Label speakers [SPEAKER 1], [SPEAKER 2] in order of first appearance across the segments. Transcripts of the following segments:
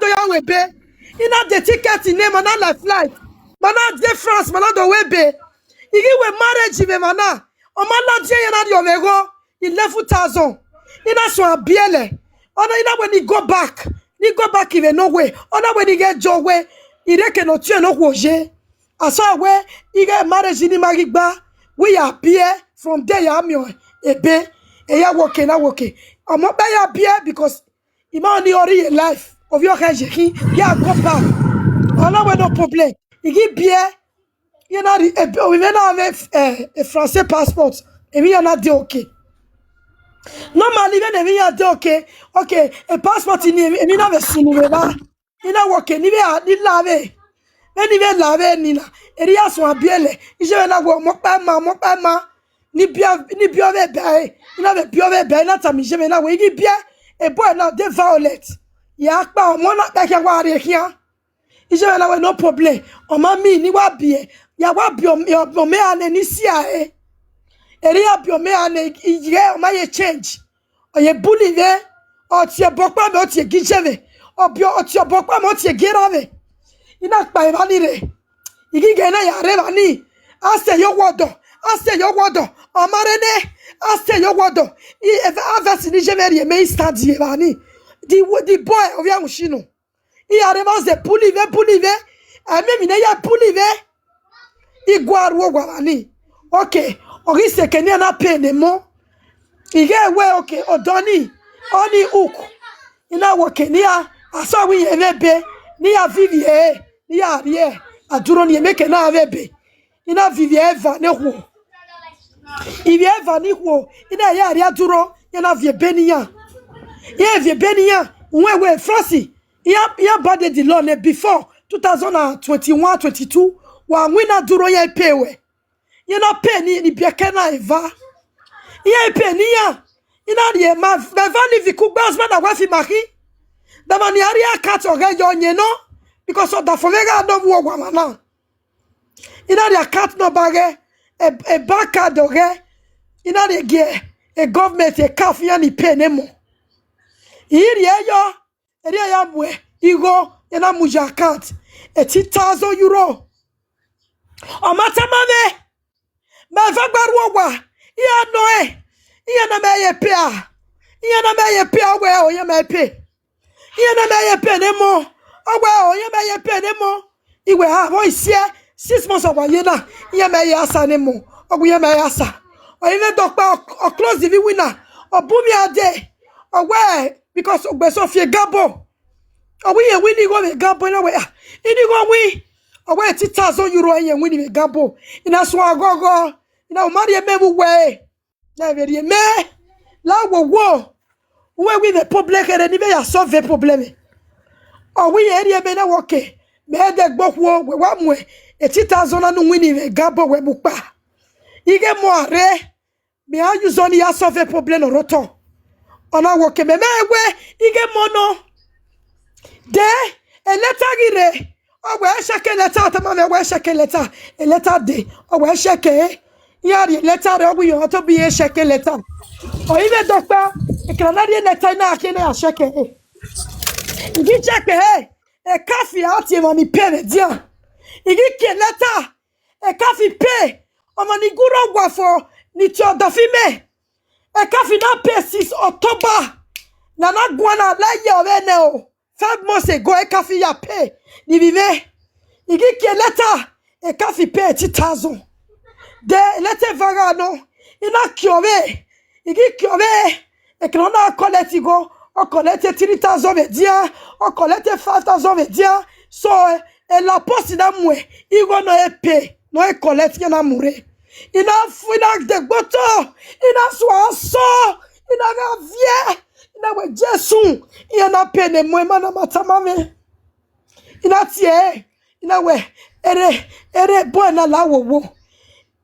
[SPEAKER 1] do ya webe. Ina the ticket in name mana la flight. Mana de France mana do webe. Igi we marriage be mana. O mala je yana di omego 11,000. Ina so abiele. Ona ina when he go back. Ni go back even no way. Ona when he get job way. Ireke no tue no woje. Asa we ige marriage ni magigba. We appear from there ya mi ebe. Eya woke na woke. Omo ba ya appear because ima only ori life of your kajeki. Ya go back. Ona we no problem. Igi beer. You know, we may not have a Français passport. And we are not okay. Normally, when we are okay, a passport in him, and we have a cinema. You know, okay, ni lave. When you lave, Nina, and he has one biele. You should not go mokama, ni biove, you know, the biove, not a missionary. We give beer, a boy now, the violet. Yakba, mona, like a warrior here. You should have no problem. O mami, ni wabie. Ya wabio me ane ni sia eri abio me ane ye o ma ye change o ye bully ve o tie bokpa me o tie gijeve o bio o tie bokpa me o tie gerave ina pa e bani re igi ge na ya re bani ase yo wodo o marene ase yo wodo e avasi ni jemeri me stand ye bani the boy of yamushino i arema ze bully ve ame mi na ya bully ve Igwar wo gwani. Okay. Orise kenya na pay mo. Ige we okay. Odoni. Oni uku. Ina wo kenya. Aso wi emebe. Ni ya vivie. Ni ya rie. Aduro ni emeke na avebe. Ina vivie eva ne ho. Ivi eva ni ho. Ina ya rie aduro. Ina vie beniya. Ye vie beniya. We Francis. Ya bade di law ne before 2021-22. Wa wina duro ye pewe. Ye na pe ni bieke na eva. Ye pe ni ya. Ina ye ma vani viku bazma na wafi maki. Da mani ari akat oge yo nye no. Because of the fovega no wo mana. Ina ye akat no bage. E baka doge. Ina ye ge. E government e kaf ya ni pe nemo. Iri yo. Eri ya mwe. Igo. Ina muja account. E 10,000 euro. O matamame ma vagbaru wa iya noe iya na meye pia we o ye me pe iya na meye pe nemo o we o ye meye pe nemo iwe ha bo ise 6 months of yena iya meye asa nemo o ye meye asa o ile dokpa o close the winner o bumi ade o we because ogbe so fie gabo o we ye wini go me gabo na we ini go we Owe 10,000 euro yen wini me gabo. Ina so agogo. Ina umari emebu we. Na veri me. La wo. Uwe we the public ere ni be ya solve problem. O we eri me na woke. Me de gbokwo we wa mwe. 10,000 anu wini me gabo we bupa. Ige mo are. Me a use on ya solve problem roto. Ona woke me we ige mo no. De eletagire. Oh, where shake letter, Tamama, where shake letter, a letter day, or where shake, yari letter, we ought to be a shake letter. Or even doctor, a Canadian letter, now can I shake it? You check a coffee out here on the pen, dear. You get letter, a coffee pay, or money good over for Nicho Dafime. A coffee not pay 6 October. Nana guana like your venel. 5 months ago, a coffee ya pay. Ni vive. Igi ki letter. E coffee pay 10,000. De letter vagano. Ina kiove. Igi kiove. E krona collect go. O collect 3,000 vedia. O collect 5,000 vedia. So, e la poste na mwe. Igo no e pay. No e collect yana mure. Ina fina de boto. Ina so. Ina ga vie. Ina we jesu. Ina pay ne mwe mana matamame. Ina tie, ina we, ere boy na la wo.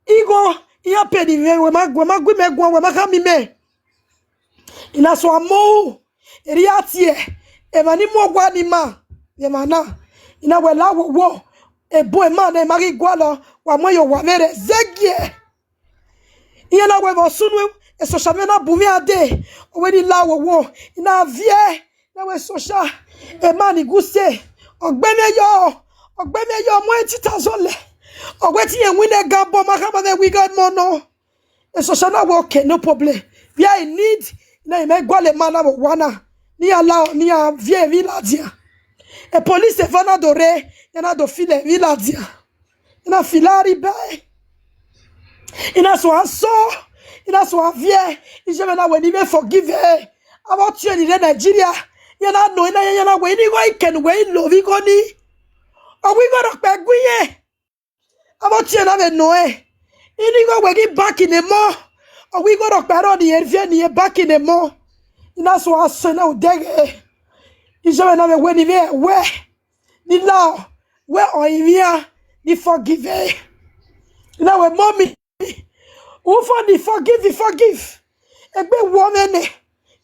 [SPEAKER 1] Igo, iya pe di we makami me. Ina so amo, eri atie, emani mo gwa ni ma, yemana. Ina we la wo, e boy man e magi gwa lo, wa mo yo wa mere zegie. Ina we vo sunu, e so shamena bumi ade, o we ni la wo, ina vie, we social e man iguse ogbemeyo mo 80,000 le ogweti yen win e gabo makaba we got more no e social na okay no problem we are in need na me gwale mana wana ni ala ni a vie villadia e police e vana dore yana do file villadia ina filari bay ina so aso ina so vie ije na we ni me forgive about you in Nigeria yana no ina yana we ni go iken we love go ni o we go rock pe gwiye about you na me no ini go we get back in the more o we go rock pe ro ni vie ni back in the more ina so aso na udege ije na me we ni me we ni now we o ivia ni forgive ina we mommy who for the forgive egbe woman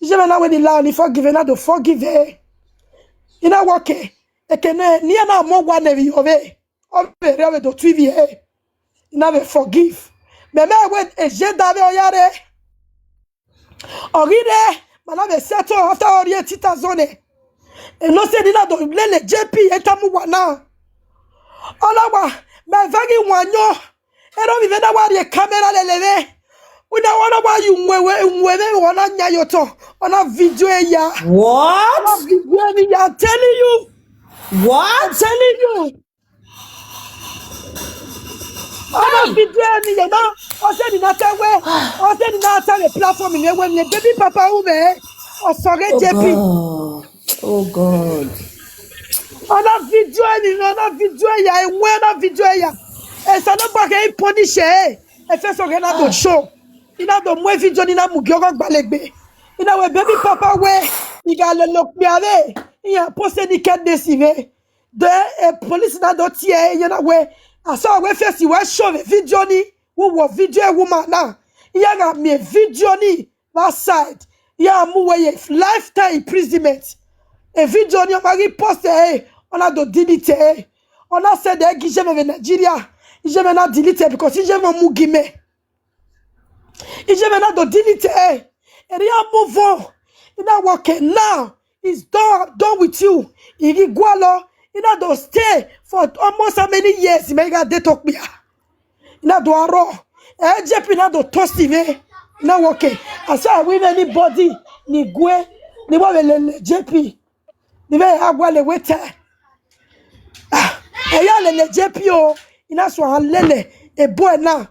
[SPEAKER 1] je me na we ni la ni forgive na do forgive ina woke ekene ni na mo wa na bi obe re do tv ina be forgive me we eje da be oyare orire mana be settle after ori tita zone e no se ni na do lele jp entamu wa na olawa me vagi wanyo ero mi vena wa re camera lelele una wana wa yu mwewe wana nyayoto ona video ya
[SPEAKER 2] What?
[SPEAKER 1] video ni ya telling you
[SPEAKER 2] What?
[SPEAKER 1] I'm telling you ona video ni ya na o se ni na tawe o se ni na ta le platform ni we ni baby papa u be o sore jp
[SPEAKER 2] Oh God.
[SPEAKER 1] ona video ya enwe na video ya e sa no ba ke punish e fe so ke na do show ina do mwe video ni na mugiogo gbalegbe ina we baby papa we igale lokmi ave iya poste ni kede sive de police na do tie yana we asa we face we show video ni wo video woman na iya ga me video ni that side ya mu we lifetime imprisonment e video ni o mari poste ona do delete ona said de gije me Nigeria je me na delete because je me mu gime ije me na do delete area move on ina work now is done with you igi gwalo ina do stay for almost how many years me ga dey talk me ina do aro jp ina do toast me ina work asa win anybody ni gwe ni wa le jp ni be agwa le wete eya le jp o ina so halele e boy na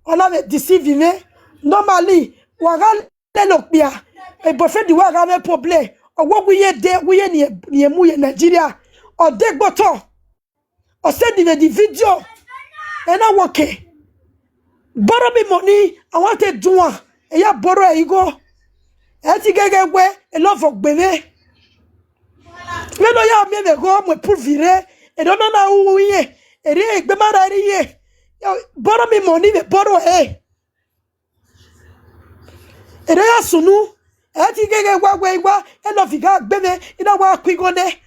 [SPEAKER 1] ona me deceive me normally waga le lokpia e boyfriend waga me problem owo wiye ni emu ye Nigeria o de gboto o send the video e na woke borrow me money I want to do one e ya borrow e go e ti gege gbe e lo fo gbere me no ya me go mo pour virer e don't know na wu ye e re egbe mara ri ye borrow me money me borrow ere ya sunu e ti gege gwagwe igwa e lo figa gbeme ina wa kwigone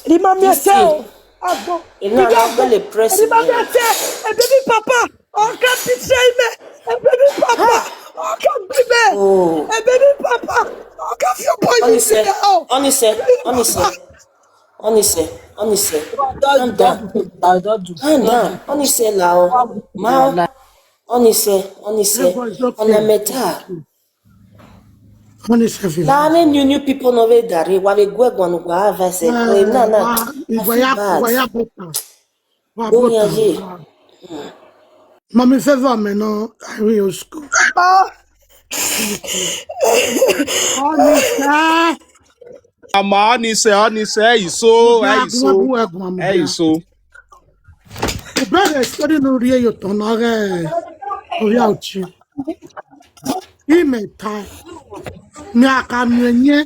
[SPEAKER 1] Rima mi ese o agbo
[SPEAKER 2] Ina la le press.
[SPEAKER 1] Rima mi ese e baby papa o kan betray me e baby papa o kan be
[SPEAKER 2] Oh.
[SPEAKER 1] e baby papa o kan fi your boy
[SPEAKER 2] Honestly. Calm down. Honestly, now. Ma. Honestly. On a meta. La ne new people no ve dare wa ve gwe gwanu gwa avase. Na. Oh yeah.
[SPEAKER 3] Mommy Favour me no I will school.
[SPEAKER 4] Ama honestly, iso.
[SPEAKER 3] The brother study no real you to no oriauchi. He me time. Me aka menye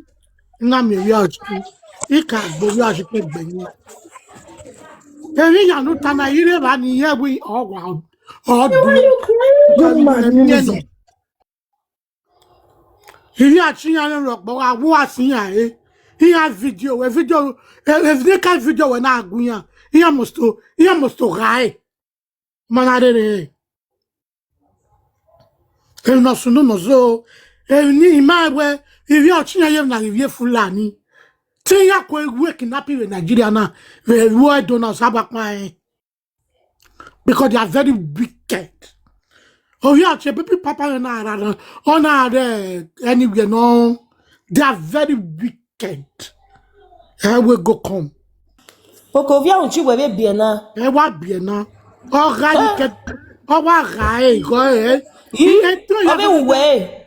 [SPEAKER 3] na me oriauchi. He ka gbo oriauchi pe gbenye. Eri ya no tana ire ba ni ye wi owa odu. He actually an rock but I was here. He has video, if they can video when I go here. He must to guy. Man, I didn't. E no so no so. E ni ma we if you chinya yem na if Fulani. Tin ya ko egwu kidnapping in Nigeria na we don't know sabakwan because they are very wicked. Oh yeah, people papa na anywhere no. They are very wicked. I will go come.
[SPEAKER 2] Poko via unchi wewe biena.
[SPEAKER 3] E wa bien na. O ga you get o wa ga e go e.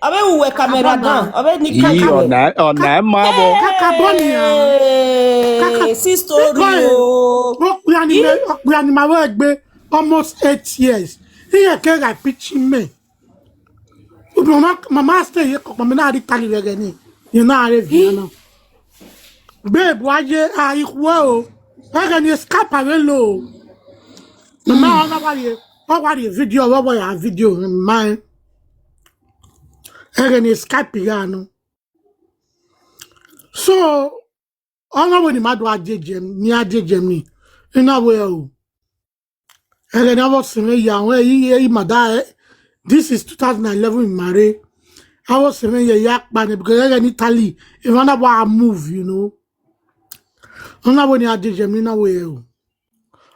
[SPEAKER 2] Abe uwe camera gan. Abe ni
[SPEAKER 4] Iyi
[SPEAKER 2] kajiwe.
[SPEAKER 4] ọ̀nà mabo.
[SPEAKER 3] Kakabonia.
[SPEAKER 2] Hey, see story o.
[SPEAKER 3] We are my work almost 8 years. Here can I pitching me. Mama stay here, mama na di tali vegani. You know I live babe, why you are equal? I can escape a low. Mama, what you video, what you video in mine? I can escape piano. So, all when the mad was jem, near Jemmy. In a way, I never seen a young way, mother. This is 2011 in Mare. I was saying a yak banner because I in Italy. If I never move, you know. I'm not when you had Jemina way.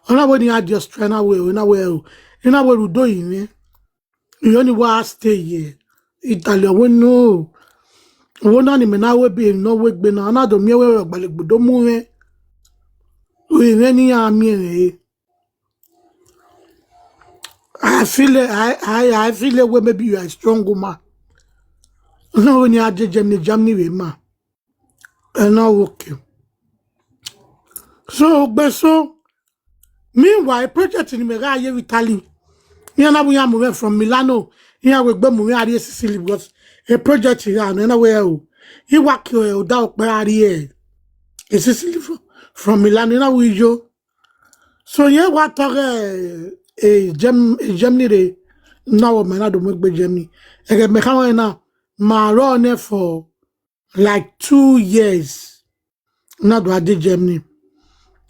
[SPEAKER 3] I'm not when you had just trying away, in a way. In a way, we doing it. You only want to stay here. Italy, we know. We don't even know we be no work, but now don't me work, but don't move. We any army. I feel it. I feel it. Where maybe you are a strong woman. No, when you had Germany with ma, and now okay. So, meanwhile, project in Meraye, Italy. Here now we are moving from Milano. Here we go moving to Sicily because a project here and anywhere. He work without here. Sicily from Milano. Now we go. So here what Germany. Now man, I don't make Germany. Again, me come now. My run for like 2 years. Not do I did Germany.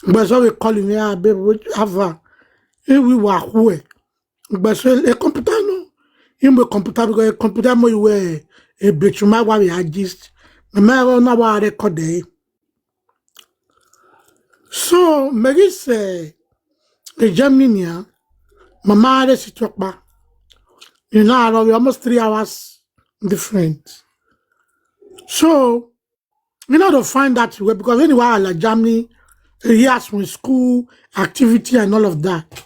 [SPEAKER 3] But so we call him here, baby, we were who. But so a computer no. In the computer because a computer more you were a bitch my why we had just the man na wa record there. So Mary say the Germany mama had sit talk back. You know, we almost 3 hours different. So you know to find that way because anyway like Germany he has from school activity and all of that.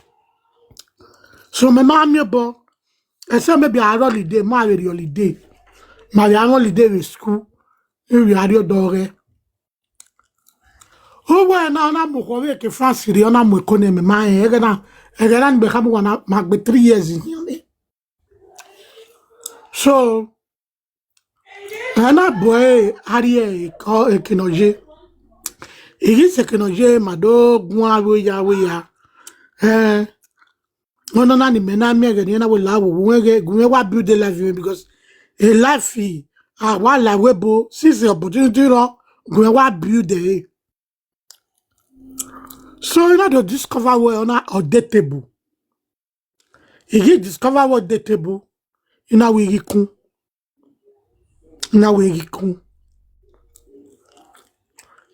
[SPEAKER 3] So my mom about I said maybe I holiday, my holiday. My holiday with school. We are your dog. Who were now I'm ke France on am economy my egana become one mag be 3 years in here. So and boy Harry call a kinoje. It is a kinoje, my dog, we are. No, no, ni mena me again. Na we la we wa build the life because a life wa la webo since the opportunity ro we wa build it. So you know to discover where on a dateable. You discover what dateable. You know we rikun.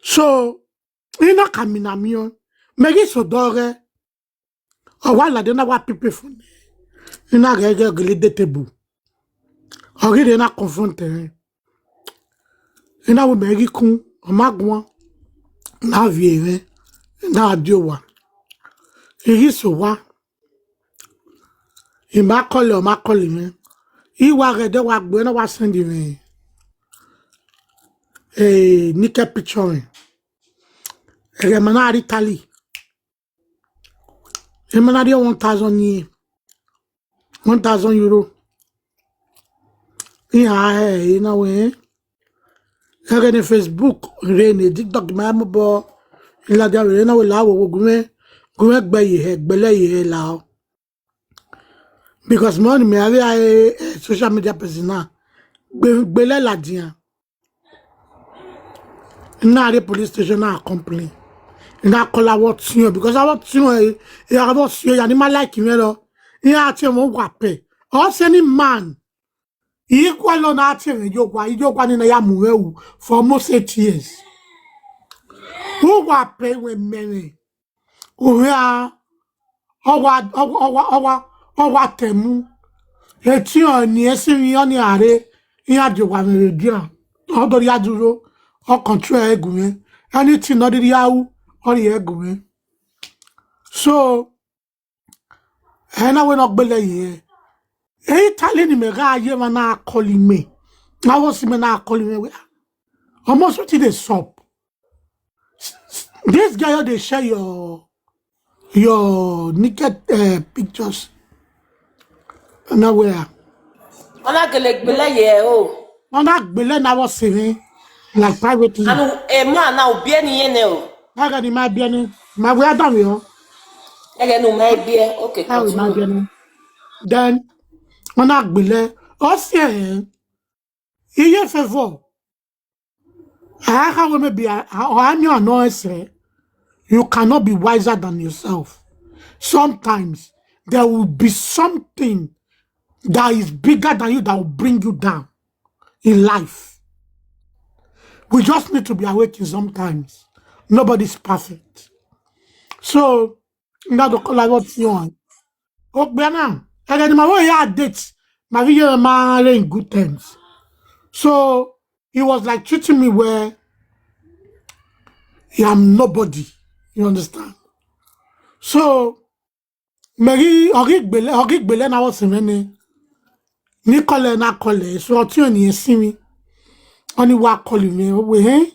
[SPEAKER 3] So you know kamina mion. Megi so dore. O wa la de na wa people for. You know get dateable. O ri de na confronter. You know we megi kun o magwan. Na vie na adiowa. Iri so wa. I ma call me. Iwa rede wa gbe na wa send me. Nika picture. Remana Italy. Remana 1,000 €1,000. Yeah, you know way. Again Facebook, rene TikTok ma mo bo. Ila dia rene we la wo gume gbe ye gbele ye la. Because money me have social media person na. Gbele la dia. Na the police station na complain. Na call what you because I want you about you animal like you know. Yeah, tell me what pay. Or any man Equal on acting, you one in a yamu for almost 8 years. Who were pay with many? Who are what temu? It's your near Simian Yare, Yadu one again. Although Yaduro or control egume, anything not the Yau or the egume. So, and I will not believe. Hey, telling me, you are not calling me. I was him now calling me. Almost what did they stop? This guy, they share your naked pictures. Nowhere.
[SPEAKER 2] Ona gelek bele ye o.
[SPEAKER 3] On that billion I was saving, like privately.
[SPEAKER 2] Anu ma na obi eni ye ne o.
[SPEAKER 3] I got in my beginning. My way down here.
[SPEAKER 2] Ege no mai bie. Okay,
[SPEAKER 3] How is my
[SPEAKER 2] continue.
[SPEAKER 3] beginning? Then, on that billion, also, you favor. I have maybe I'm your noise. You cannot be wiser than yourself. Sometimes there will be something that is bigger than you that will bring you down in life. We just need to be awakened sometimes. Nobody's perfect. So, now the call I got you on. Oh, Bernard, and then my way had dates. My video man in good terms. So, he was like treating me where I'm nobody. You understand? So, Mary, Ogik Belen, I was in Nicole na call so tí ò ní sí mi oni wa call mi we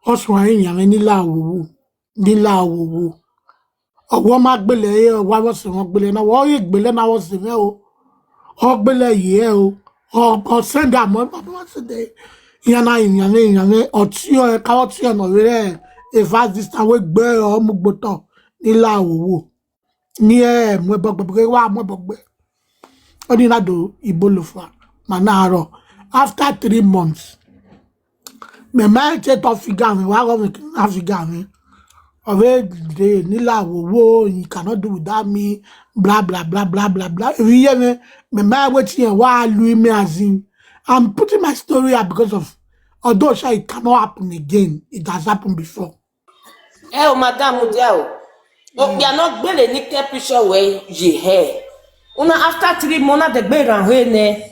[SPEAKER 3] osun ayin yan ni lawo owo ma gbele wa wo se won gbele na wo ye gbele na wo se me o gbele ye o send am papa se de yana o tí o ka o tí o no re e fast distance we gbe o mu gboto ni lawo ni mo gbogbe wa mo gbogbe Odinado Ibolofa Manaro. After 3 months, my man said to figure me, why go me figure me? Already Nila wo you cannot do without me, blah blah blah blah blah blah. We hear me, my man waiting why Louis me as in. I'm putting my story up because of although it cannot happen again, it has happened before.
[SPEAKER 2] Eh o madam dia o. O ya no gbele ni ke picture we ye he. Una after 3 months the gbe ran he ne.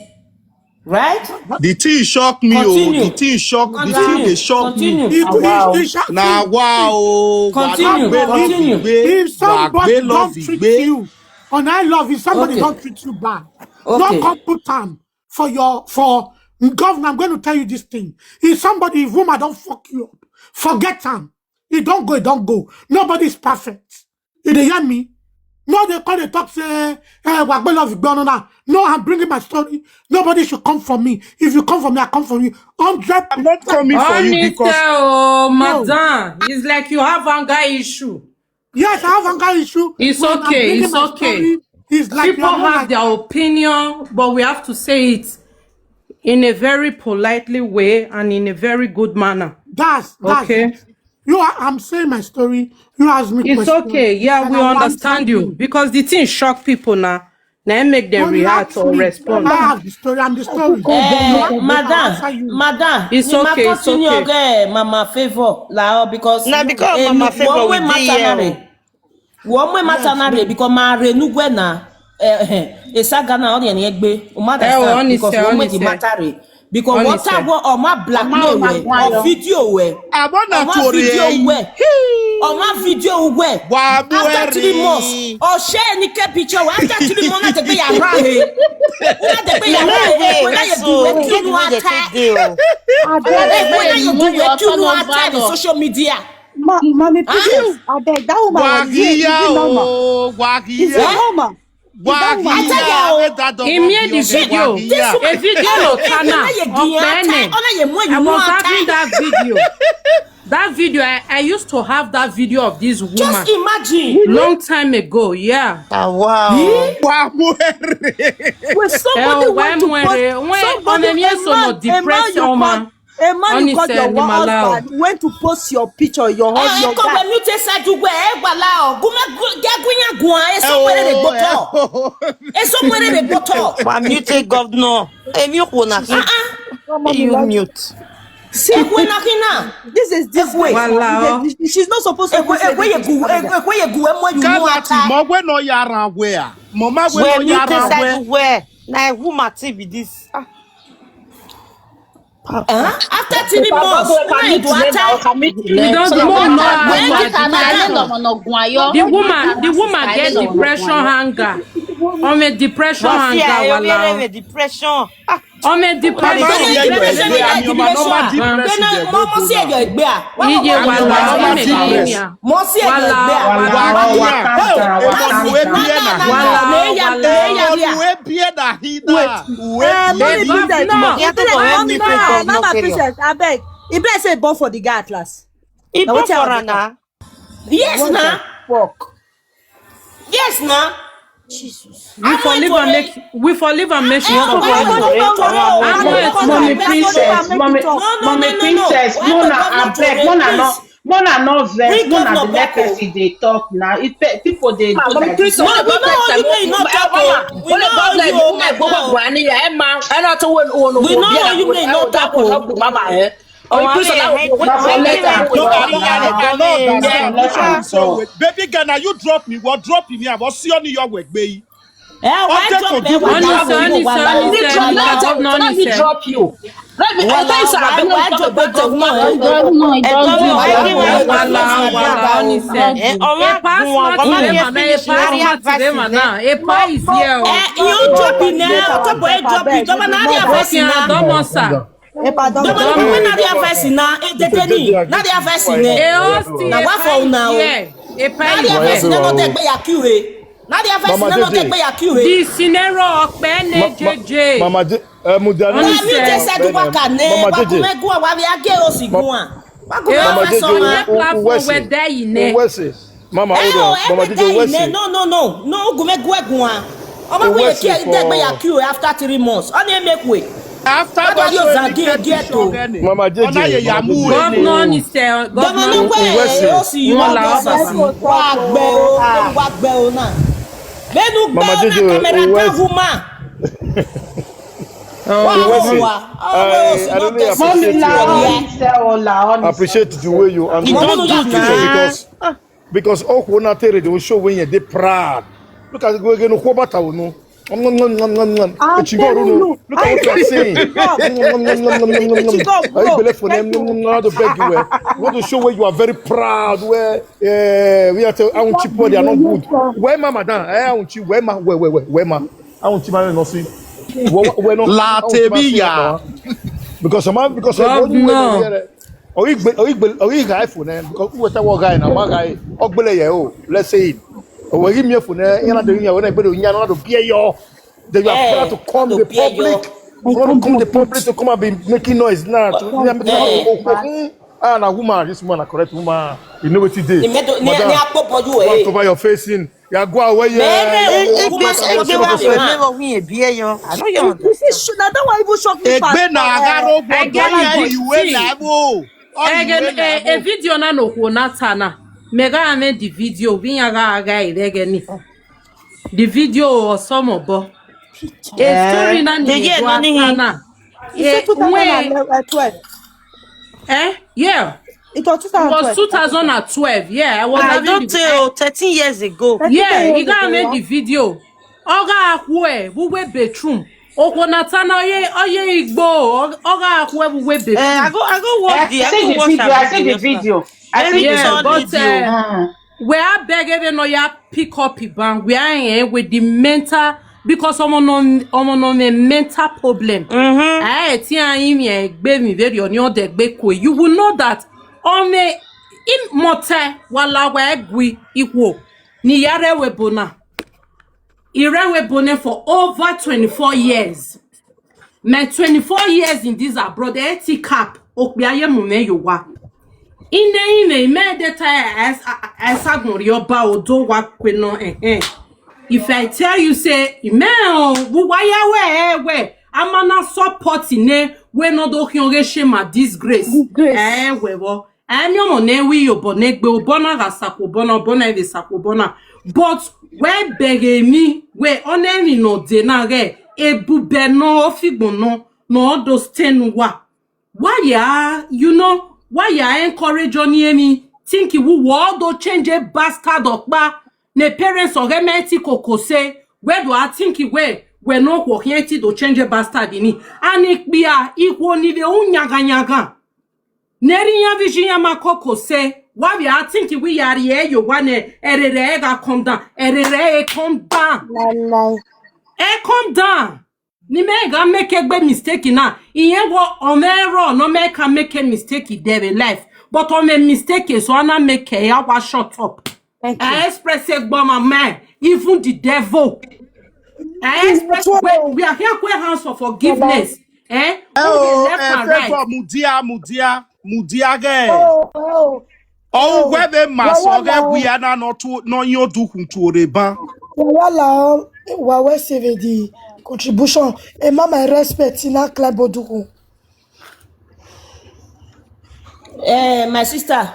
[SPEAKER 2] Right?
[SPEAKER 4] The thing shock me,
[SPEAKER 2] Continue.
[SPEAKER 4] the thing shock, the
[SPEAKER 2] Continue.
[SPEAKER 4] thing they shock me.
[SPEAKER 2] Continue.
[SPEAKER 4] Nah, wow.
[SPEAKER 2] Continue. Continue.
[SPEAKER 3] If somebody don't treat you, and I love you, somebody don't treat you bad. Don't come put time for governor. I'm going to tell you this thing. If woman don't fuck you up, forget him. It don't go. Nobody's perfect. You hear me? No, they call the talk say, no, I'm bringing my story. Nobody should come for me. If you come for me, I come for you. 100%.
[SPEAKER 4] I'm not coming for you because...
[SPEAKER 5] Oh, madam, it's like you have anger issue.
[SPEAKER 3] Yes, I have anger issue.
[SPEAKER 5] It's okay, it's okay.
[SPEAKER 3] It's like
[SPEAKER 5] people have their opinion, but we have to say it in a very politely way and in a very good manner.
[SPEAKER 3] That's
[SPEAKER 5] okay.
[SPEAKER 3] It. I'm saying my story. You ask me
[SPEAKER 5] it's questions. Okay, yeah, we understand you because the thing shock people now. Now make them react or respond.
[SPEAKER 3] I have the story. I'm the story.
[SPEAKER 2] Madam,
[SPEAKER 5] it's okay. It's okay.
[SPEAKER 2] Mama Favour, because
[SPEAKER 6] now because Mama Favour will be
[SPEAKER 2] one way matanare because ma renugwe na esagana on yen egbe o ma that because one way the matare because what I want on my blackmail or video we
[SPEAKER 4] I want to
[SPEAKER 2] video we on my video we after 3 months or share any picture after 3 months to be around una de be around when you do it you attack when you do it you attack on social media.
[SPEAKER 7] Mommy, please, I beg that woman.
[SPEAKER 5] He made the video. A video no Tana. I was having that video. That video, I used to have that video of this woman.
[SPEAKER 2] Just imagine.
[SPEAKER 5] Long time ago, yeah.
[SPEAKER 6] Oh, wow.
[SPEAKER 2] When somebody want to
[SPEAKER 5] depressed woman.
[SPEAKER 7] A man you call your husband went to post your picture, your husband.
[SPEAKER 2] Come when you take side to where wala gume gagunya gwa e somewhere the bottle. E somewhere the bottle.
[SPEAKER 6] Wa mute governor. E mi ko na ki. You mute.
[SPEAKER 2] See when akina.
[SPEAKER 7] This way. She's not supposed to
[SPEAKER 2] where you mo you know ata.
[SPEAKER 4] Mo we no yara where. Mama we no yara
[SPEAKER 6] where. Na who mati be this?
[SPEAKER 2] After 3 months,
[SPEAKER 5] we don't know. The woman get depression hunger. On a depression hunger.
[SPEAKER 6] Depression.
[SPEAKER 5] On a depression.
[SPEAKER 7] I beg. He bless say born for the guy atlas.
[SPEAKER 6] He born for Anna.
[SPEAKER 2] Yes, na. Yes, na.
[SPEAKER 5] Jesus. We for live and make sure.
[SPEAKER 8] Mommy princess, Mona no vex, Mona the next they talk now. If people they do that.
[SPEAKER 4] Baby girl, now you drop me. What drop me? I was see on your work, baby.
[SPEAKER 8] Let me drop you. Let me
[SPEAKER 5] the scenario JJ.
[SPEAKER 9] Mama
[SPEAKER 2] after 3 months. Only make way.
[SPEAKER 4] After
[SPEAKER 9] Mama I appreciate the way you answer because they will show when you're proud. Look at go again, no. Look at what you are saying. I want to show where you are very proud. Where we are telling they are not good. Where Mama down? Where Ma? I want to no see.
[SPEAKER 4] La Tebia.
[SPEAKER 9] Because iPhone because who was guy na my guy let's say it. We give me a phone to bear your they are to come the public to come and be making noise now na woman this woman a correct woman you know what he did cover your face in you go away
[SPEAKER 6] I know you
[SPEAKER 7] that one even shock me
[SPEAKER 5] a video na no natana mega ame the video the video or some obo a story na natana
[SPEAKER 7] it's 2012
[SPEAKER 5] yeah
[SPEAKER 7] it was
[SPEAKER 5] 2012 yeah I was
[SPEAKER 6] having 13 years ago
[SPEAKER 5] yeah he got made the video oga akwe who we bedroom Okonatana oye igbo oga akwe who we bedroom
[SPEAKER 6] I go watch
[SPEAKER 8] the video
[SPEAKER 5] we are begging no ya pick up bang we are with the mental because someone on a mental problem you will know that on me in mote wala we equal ni yare webona ire webona for over 24 years me 24 years in this abroad eti cap okbiaye mume yowa ine me data as agnorio ba odo wa kweno if I tell you say email why we amana support ne we no do hyonge shema disgrace wewo mi omo ne wi yo bonegbe obona rasako bona eve sako bona but we bege mi we oneni no de na re ebube no ofigbono no do stenu wa why ya you know why ya encourage oni emi think you wo do change a bastard okpa ne parents or remeti kokose where do I think we no working to change a bastard ini ani bia ikwo ni le unyaga neri ya vision makoko say why we are thinking we are here you wane erere ga come down come down ni mega make a mistake na iye wo on error no make a mistake there in life but on a mistake so na make ya wa shut up I express it by my man even the devil I express we are here for hands for forgiveness
[SPEAKER 4] left and right mudia ge oh where the masoge we are not no you do to reba
[SPEAKER 1] wala wa we save the contribution et mama respect na club oduku.
[SPEAKER 2] My sister,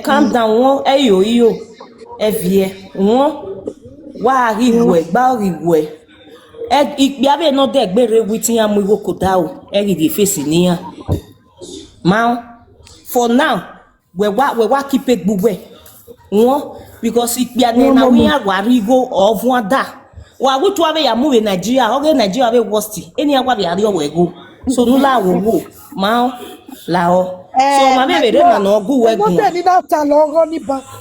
[SPEAKER 2] calm down. One, yo, evie. One, wa rigwe, ba rigwe. Ikbiabe no de gbere witin amu iwo koda o. Eri the face ni ya. Ma, for now, we wa keep it gbugbe. One, because ikbiane na we agwarigo of one da. Wa wutu abe ya mu Nigeria, oge Nigeria be worst. Eni agwa be ari owo ego. So nula wo ma lao. So my baby don't know go work.
[SPEAKER 1] Not any that long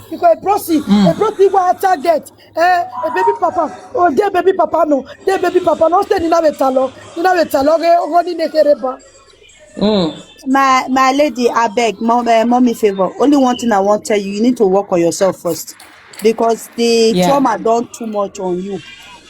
[SPEAKER 1] because a proxy was target. A baby papa. Oh, dear baby papa no. Dear baby papa no stay in a talon. In a talon. Only nekereba.
[SPEAKER 7] My lady, I beg, mommy favor. Only one thing I want to tell you: you need to work on yourself first, because the trauma done too much on you.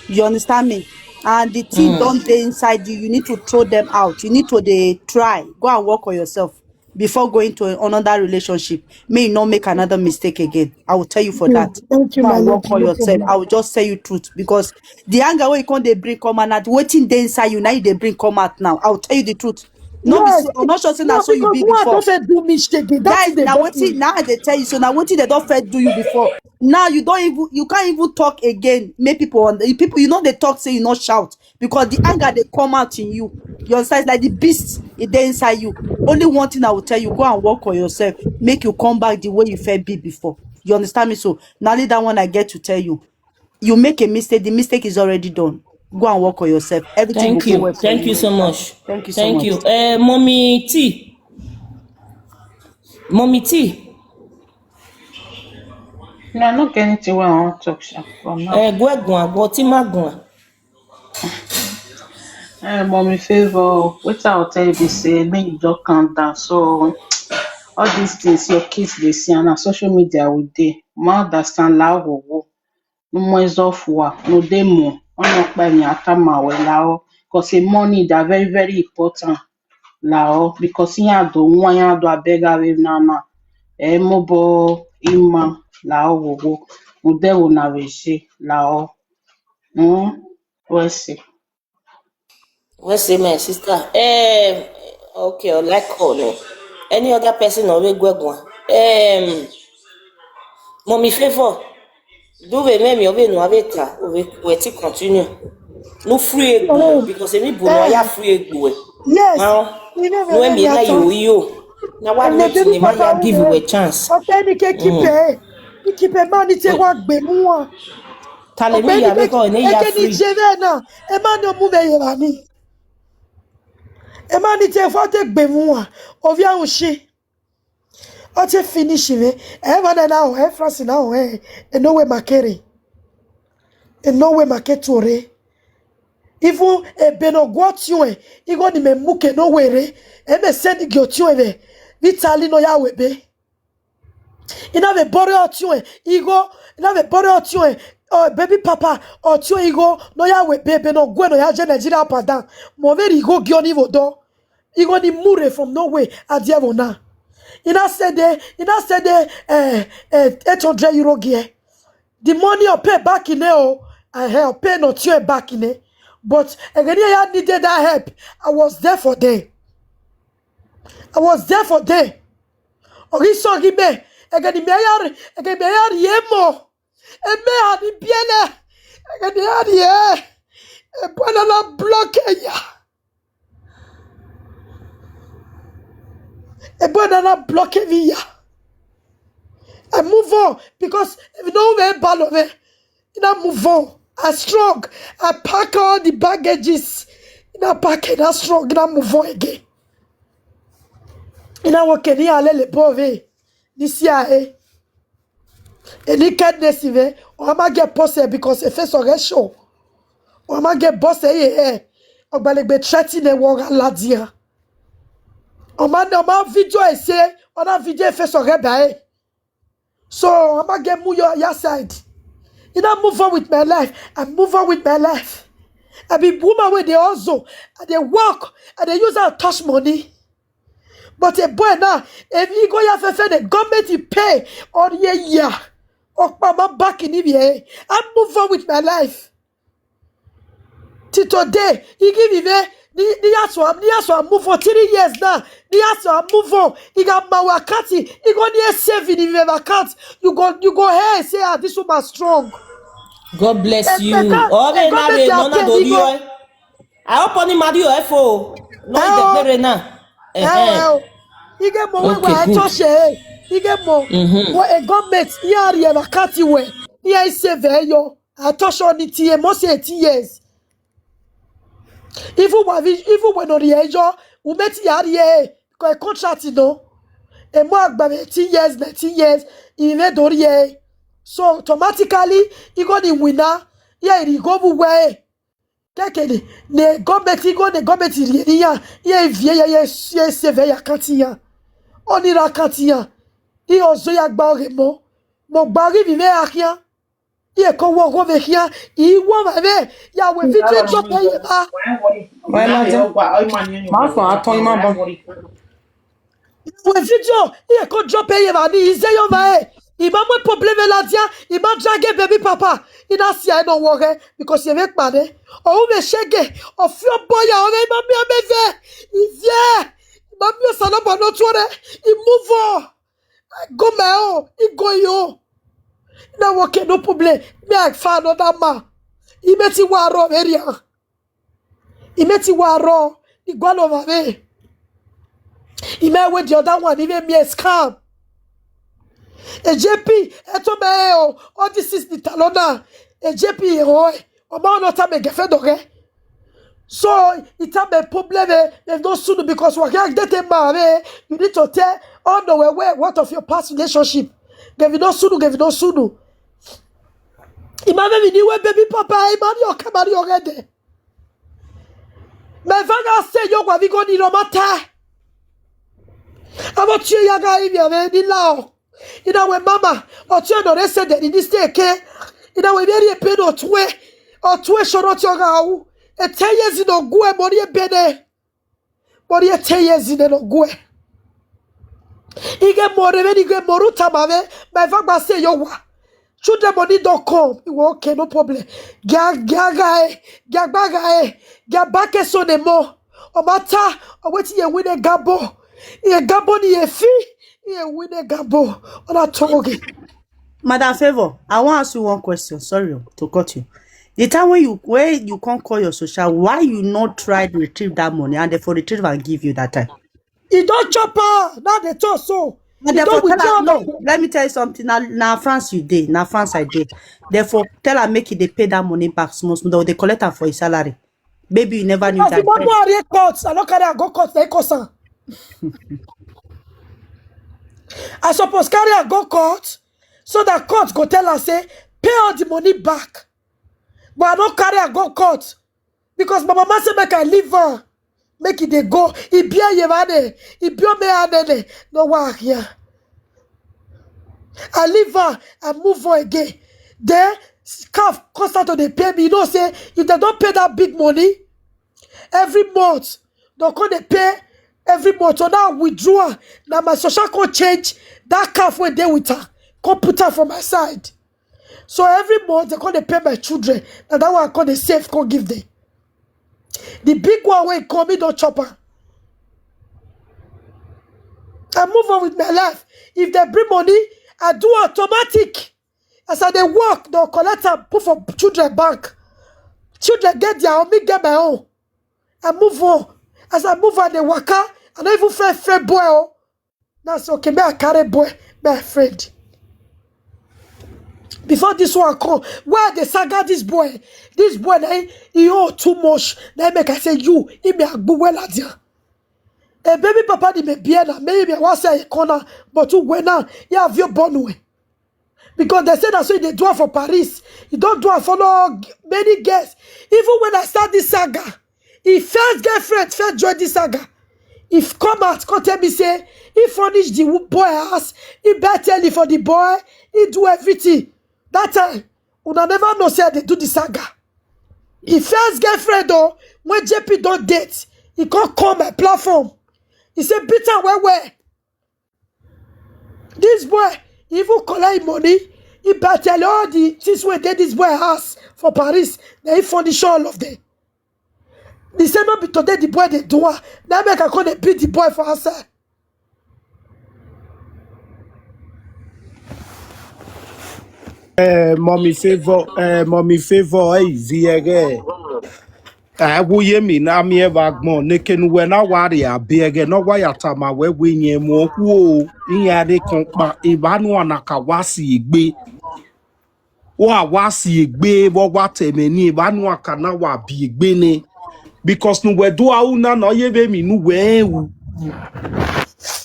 [SPEAKER 7] You understand me? And the thing don't stay inside you. You need to throw them out. You need to try go and work on yourself before going to another relationship. May you not make another mistake again. I will tell you for that.
[SPEAKER 1] Thank you,
[SPEAKER 7] my work for yourself. I will just tell you truth, because the anger where you can't they bring come out, waiting there inside you now they bring come out now. I will tell you the truth. No, yes, I'm not sure saying that so you be before.
[SPEAKER 1] Do mistake.
[SPEAKER 7] Guys, now what they tell you, so now what they don't fair do you before. Now you can't even talk again. Make people you know they talk, say you not shout, because the anger they come out in you. You understand? It's like the beast is there inside you. Only one thing I will tell you: go and work on yourself. Make you come back the way you felt be before. You understand me? So now that one I get to tell you. You make a mistake. The mistake is already done. Go and work on yourself. Everything will go well for you.
[SPEAKER 2] Thank you so much.
[SPEAKER 7] Thank you so much.
[SPEAKER 2] Thank you. Mommy T. Mommy T.
[SPEAKER 8] No, I'm not getting to where I want to talk from now. Mommy favor, what I'll tell you this, make you just calm down. So all these things your kids they see on social media with they ma understand la wo. No more is off no demo. On by me atama we lao, because the money they are very, very important. Lao, because here do one ya do a beggar with nana. Mobo ima lao wo. Ude una veshi lao. What's it?
[SPEAKER 2] What's it, my sister? Okay, I like calling. Any other person or we go Mommy favor. Do we make me over no aveta we to continue. No free because any bono ya free go.
[SPEAKER 1] Yes.
[SPEAKER 2] Now, no me na you. Now what make the man give you a chance?
[SPEAKER 1] Okay, keep a man it work be mu.
[SPEAKER 2] Hallelujah, because any ya free.
[SPEAKER 1] Na e man no move here ni. E man it for take be mu of ya unshi. O te finish me. E man now, France now e no we makere. E no we maketore. Even e beno gwatio e igo ni me muke no were. E me send gyotio e vitali no ya webe. Ina ve bore otio e igo ina ve bore otio e baby papa otio igo no ya webe no gwe no ya je Nigeria padan. Mo veri igo gioni vodo. Igo ni mure from nowhere adiavo na. Ina said 800 euro gear. The money I pay back in there, I pay not you back in it. But again, I needed that help. I was there for them. I was there for them. Oriso gibe, again, me yemo. And me had the piano. Again, yeah. A banana blockade. A banana blockade. I move on because if you don't wear ball of it, you don't move on. I strong. I pack all the baggages. You know, pack it. I strong. You don't move on again. You know what? Can you aller le pauvre? This year, eh? And you can't deceive. Or am I get posted because if it's a show? Or am I get bossed? Eh? Or by the chatting the war la dia. Or man, video I say on that video if it's a rebel. So I'm gonna get move your side. You know, move on with my life. I move on with my life. I be woman where they also and they work and they use our touch money. But a boy now, if you go here for the government you pay all year, or mama back in here, I move on with my life. Till today, he give me the move for 3 years now. The move on. He got my wakati. He got near saving in the account. You go here and say, ah, this woman strong.
[SPEAKER 2] God bless you. Okay, now we no na do you. I hope on him you FO. No the pere na.
[SPEAKER 1] He get more where I touch it. He get more. What a government here the wakati way. Here is save yo. I touch on it here most 8 years. Even when on the age, we met here because a contract, you know, and more than 18 years, 19 years, he made here. So automatically, he got the winner. Yeah, he go away. The government here. Yeah, vieille, save ya kantia. On ira kantia. He also yak barremo. Mon barri vive à rien. Il ko wo go ve hia I wo ma be ya we video drop e ba
[SPEAKER 5] Why not? My phone, I told you my mom.
[SPEAKER 1] we video il ko drop e ba ni ize yo ba I ma mo problem la dia I ma drag baby papa I na sia no worry because you make money o me shege o fio boy o me ma me ve I vie ma me sa no ba no tore I move on go me o I go yo now okay, no problem. Me I found another man. He met you waro area. He met you waro. He go over me. He met with the other one. He made me a scam. A JP, eto me all this is the talona. A JP oh, o ma no ta me gefe doge. So it have a problem. There's no soon because we can't get a man. You need to tell all the way what of your past relationship. Give no sunu. Imame vini we baby papa imani o kamari orede. Me vanga se yo kwa vigo ni romata. Abo tie yaga ibi ave ni lao. Ina we mama o tie no rese de ni steke. Ina we beri e pedo twe. O twe shoro ti oga wu. E 10 years no gue mori e bene. Mori e 10 years no gue. Ige more ve ige moruta mave. Me vanga se yo wa. Children money don't come. Okay, no problem. Gabake so ne mo. O mata, o weti ye win a gabo. Ye gabo ni ye fi. Ye win a gabo. On a toge.
[SPEAKER 7] Madam Favour, I want to ask you one question. Sorry to cut you. The time when you can't call your social, why you not try to retrieve that money and therefore retrieve and give you that time?
[SPEAKER 1] You don't chop her. Now they talk so.
[SPEAKER 7] Therefore, let me tell you something. Now France you did. Now France I did. Therefore, tell her make it they pay that money back small. They collect her for his salary. Baby, you never knew that.
[SPEAKER 1] I don't carry a go court. They cost. I suppose carry a go court so that court go tell her say pay all the money back. But I don't carry a go court because my mama say make I leave her. Make it they go. It be a yevane. It be a me anene. No work here. I leave her and move on again. Then calf constant on the pay me. You know say if they don't pay that big money every month, they come they pay every month. So now withdraw. Now my social can change that calf when they with her. Come put her from my side. So every month they come they pay my children. And that one I call the safe. Come give them. The big one when call me don't chopper. I move on with my life. If they bring money, I do automatic. As I they work, they'll collect and put for children bank. Children get their own, me get my own. I move on. As I move on, they work out. I don't even feel boy. Oh. That's okay. Me I carry boy. Me afraid. Before this one come, where they saga this boy? This boy, he owe too much. They make I say you, he me a good well at you. A baby papa di me bien na maybe I want say corner, but you went now, you have your born way. Because they say that's why they do it for Paris. You don't do it for no many girls. Even when I start this saga, if first girlfriend first join this saga, if come out, come tell me say, he furnish the boy house, he better for the boy, he do everything. That time, una never know say they do the saga. If first girlfriend though, when JP don't date, he can't come my platform. He said, Peter, where? This boy, he even collect money. He better all the things where they this boy house for Paris. Then he furnish all of them. The same not be today the boy they do it. Now make I come and beat the boy for herself.
[SPEAKER 4] Mommy Favour, Viege. Wuye mi na mi evagmo neken we na wari abege no wayatama we winye mo ku inya de konpa ibanu anaka wasi igbe wa wasi igbe wo wateme ni ibanu akana wa bi igbe ni because nu we do auna no yebe mi nu we wu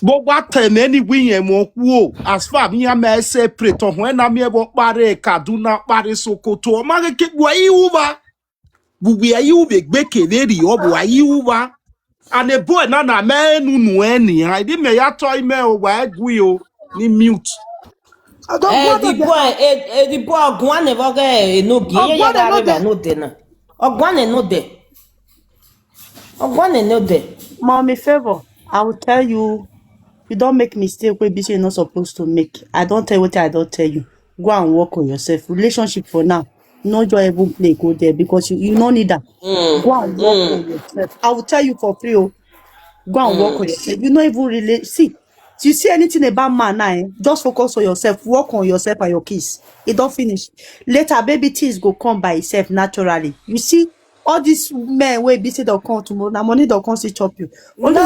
[SPEAKER 4] bo wateme ni winye mo ku as far mi am separate when na mi ebo pare Kaduna pare Sokoto o ma ke gwa iuva bubu ayi ube gbeke leri obu ayi uba and a boy na menu nu eni I di me ya to ime o wa egui o ni mute
[SPEAKER 2] the boy ogwan never get no gi ye ya ga no de na ogwan no de
[SPEAKER 7] Mommy Favour, I will tell you, you don't make mistake where you're not supposed to make. I don't tell you what I don't tell you. Go and work on yourself. Relationship for now. No joy even play go there because you don't need that. Go and work on yourself. I will tell you for free. Oh. Go and work on yourself. You don't even really see. You see anything about man now, just focus on yourself. Work on yourself and your kids. It don't finish. Later, baby things go come by itself naturally. You see, all these men where busy they'll come tomorrow. Now money they'll come see chop you. Only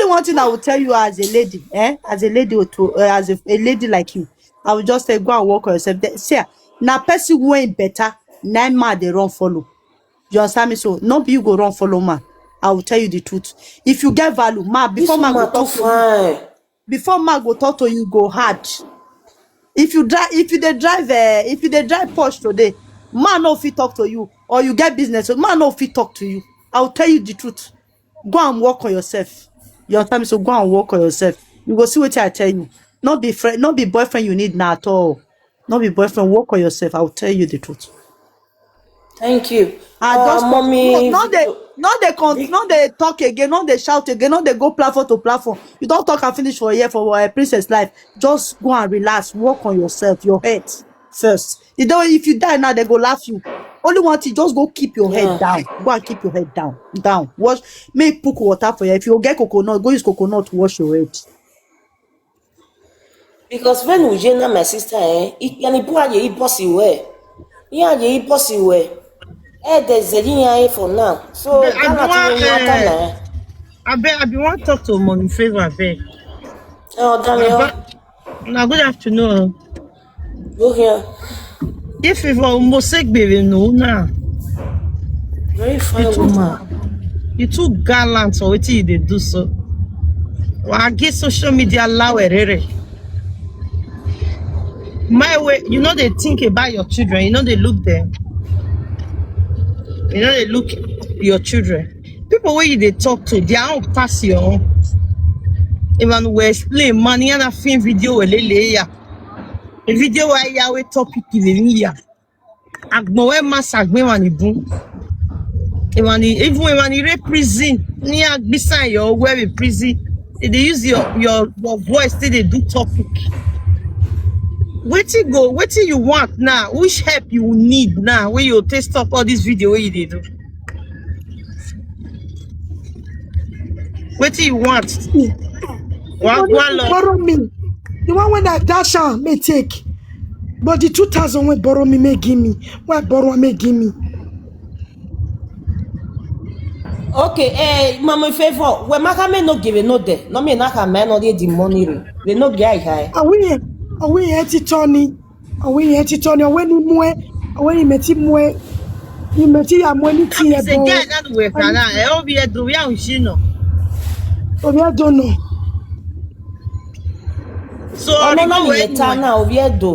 [SPEAKER 7] one thing I will tell you as a lady, as a lady as a lady like you, I will just say go and work on yourself. See, now person who ain't better, 9 man they run follow. You understand me? So no be you go run follow man. I will tell you the truth. If you get value, man, before man go talk to you, before man go talk to you, go hard. If you drive Porsche today, man no fit talk to you, or you get business, so man no fit talk to you. I will tell you the truth. Go and work on yourself. You understand me? So go and work on yourself. You go see what I tell you. Not be friend, not be boyfriend you need now at all. Not be boyfriend. Work on yourself. I will tell you the truth.
[SPEAKER 2] Thank you.
[SPEAKER 7] Mommy, not they talk again, not they shout again, not they go platform to platform. You don't talk and finish for a year for a princess life. Just go and relax, work on yourself, your head first. You know, if you die now, they go laugh you. Only one thing, just go keep your head down. Go and keep your head down. Wash, make put water for you. If you get coconut, go use coconut to wash your head.
[SPEAKER 2] Because when we join my sister, yani boy ye possible. Yeah, ye possible. There's a linear for now. So
[SPEAKER 10] I be want to talk to Mommy Favour abeg.
[SPEAKER 2] Oh, Daniel.
[SPEAKER 10] Now good afternoon.
[SPEAKER 2] Go here.
[SPEAKER 10] If Favour almost no now.
[SPEAKER 2] Very fine woman.
[SPEAKER 10] You too gallant for what you do so. I get social media allow my way, you know they think about your children, you know they look them. You know they look your children. People where they talk to, they are pass your own. Even we explain money and a film video a video where you we topic ya. Agbowe masagbe wani bun. Even when you represent near beside your where we prison, they use your voice till they do topic. Where you want now? Which help you need now? Where you take stop all this video where you do? What do you want?
[SPEAKER 1] See, the
[SPEAKER 10] One
[SPEAKER 1] money you
[SPEAKER 10] love.
[SPEAKER 1] borrow me, the one when I dash am may take. But the 2,000 when borrow me may give me. When borrow may give me.
[SPEAKER 2] Okay, mama Favour, when Makame no give it no de. No me naka man no the money re. They no guy high.
[SPEAKER 1] Are we here to Tony? Are we here to Tony? When he mwe, when he met him mwe, he met him when he see a
[SPEAKER 10] It's a
[SPEAKER 1] boy.
[SPEAKER 10] guy that way, can I? I'll be a do ya ushino.
[SPEAKER 1] I don't know.
[SPEAKER 10] So,
[SPEAKER 2] Oh no,
[SPEAKER 10] Rigo
[SPEAKER 2] no,
[SPEAKER 10] when
[SPEAKER 2] ni tana oviedo.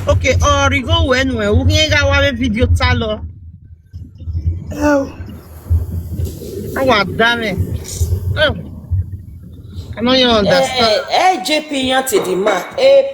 [SPEAKER 10] okay, or Rigo when we ga wa video talo.
[SPEAKER 1] Oh,
[SPEAKER 10] I want damn it. Oh, I know you understand.
[SPEAKER 2] JP yanti di ma.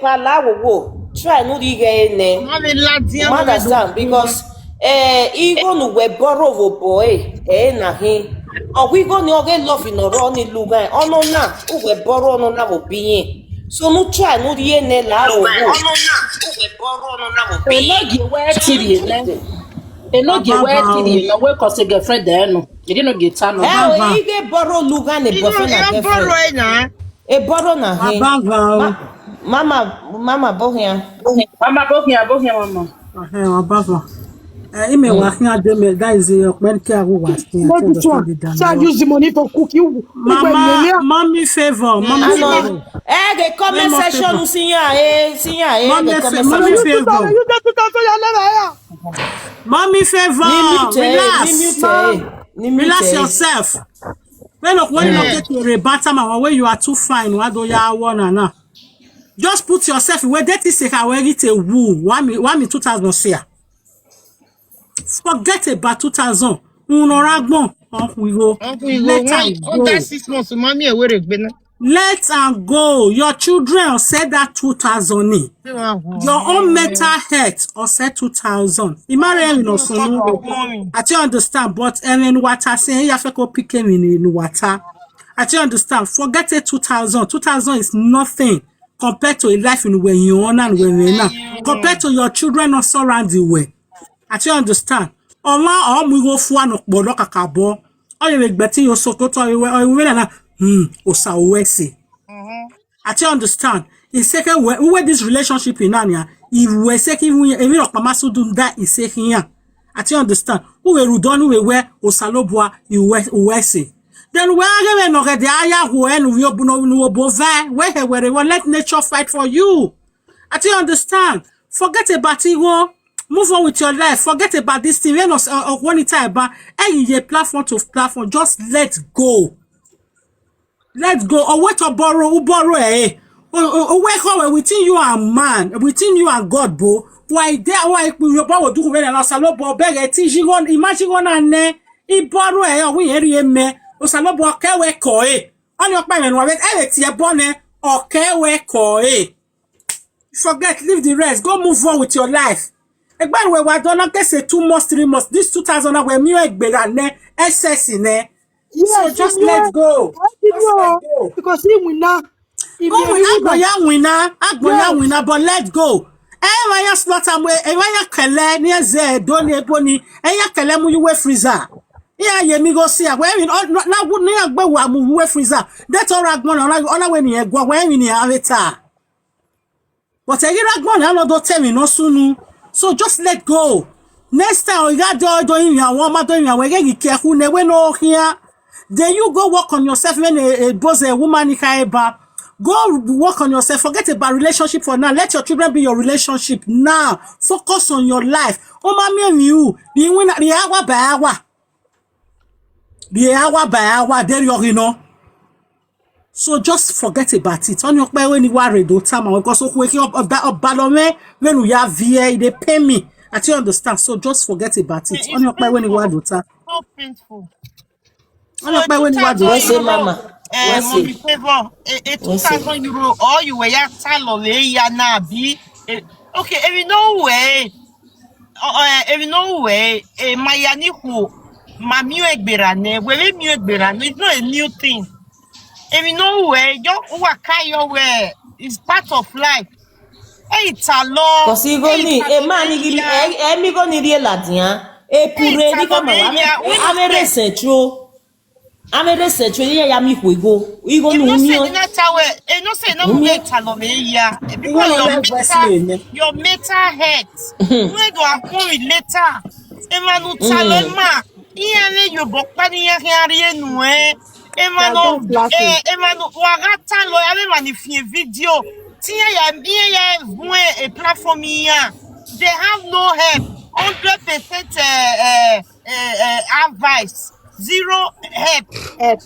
[SPEAKER 2] Pala wo. Try no di ge ne.
[SPEAKER 10] Mommy lads,
[SPEAKER 2] You understand? Because ego no we borrow wo boy. Na hin. O we go ni oge love in oro ni luga. Ono na, o we borrow no na wo biyin. So no try no di ne la wo. Ono na, o we borrow no na wo biyin.
[SPEAKER 5] No give where tiri ne. No give where tiri no we cause girlfriend there no. You didn't get time no.
[SPEAKER 2] Ige borrow luga ne boyfriend na
[SPEAKER 10] You borrow
[SPEAKER 2] girlfriend.
[SPEAKER 10] na.
[SPEAKER 2] E borrow na hin. Mama bohia.
[SPEAKER 5] Mama bohia mama. Abava. Ime working at them guys when care who was here.
[SPEAKER 1] not this one. So I use the money for cooking.
[SPEAKER 5] Mommy Favour.
[SPEAKER 2] The comment section sinya
[SPEAKER 5] Mommy Favour. Mommy Favour. Relax yourself. When you get to rebut man when you are too fine, what do you want na? Just put yourself where that is a where it a woo. 1,000 say. Forget about 2,000. Unoragbon. We go. Let her go.
[SPEAKER 10] That 6 months, mommy,
[SPEAKER 5] Let her go. Your children said that 2,000. Your own mental health or said 2,000. Imagine no so. I understand, but when water say you have to go pick him in water. I understand. Forget it 2,000. 2,000 is nothing compared to a life in when you own and when you're not. Compared to your children not surround the way. I understand. Allah we go for no bodo kakabo. All you betting your so to na osa wesi. I understand. In second where this relationship in Anya, if we second we even of mama so do that is say here. I understand. Who we rudon we where osalobwa you wesi. Then where we no get the aya who en we obuno no bova where let nature fight for you. I understand. Forget about it. Move on with your life. Forget about this thing. When one time about any platform to platform, just let go. Let go. Or wait to borrow. Who borrow? Or wake up within you and man, within you and God, bro. Why there? Why we borrow do when I salo borrow beg a teaching on. Imagine one and ne. He borrow. We hear me. O salo borrow kewe koe. On your mind, we wait. Tia bonne or kewe koe. Forget. Leave the rest. Go move on with your life. Egba we wa don get say 2 months 3 months this 2,000 we mi egbera ne excess ne. So just let go.
[SPEAKER 1] Because he will not.
[SPEAKER 5] Agboya winner, but let go. Why you slaughter we why you kele ni eze do ni eboni ya kele mu you we freezer. Yeah, ye mi go see when na would ni agbe wa mu we freezer. That all agbon ona we ni egwa when ni aveta. But e gira agbon na do tell me no sunu. So just let go. Next time you got doing your woman doing your way, you careful, never know here. Then you go work on yourself when a boss a woman go work on yourself. Forget about relationship for now. Let your children be your relationship now. Focus on your life. Oh, mommy and you, the hour by hour. The hour by hour, there you know. So just forget about it. On your way when you worry, don't time I go so waking up balome when we have VA, they pay me. I do understand. So just forget about it. On your way when you worry, don't time.
[SPEAKER 10] So painful.
[SPEAKER 5] On your way when you worry,
[SPEAKER 2] don't say mama.
[SPEAKER 10] Mommy Favour, 2,000 euro or you were ya talo ya na be. Okay, every no way. Mayani who Mammy Egberane, where you Egberane, it's not a new thing. Every no way, your way is part of life. Hey, talo.
[SPEAKER 2] Cause you go ni mi go ni rie ladian. Pure ni ko ma wa me recentro. Amere se chwe ya mi kwego. Igo
[SPEAKER 10] If
[SPEAKER 2] no
[SPEAKER 10] no say
[SPEAKER 2] mi.
[SPEAKER 10] in that tower, no say no wait ya. Because your mental health. Where do I go with later? Emanu talema. Iye yo bokpa ni yari enu Emanu emanu wagata lo ya mani fi video. Tiye ya vue a platform ya. They have no help. 100% advice. Zero help. Hey,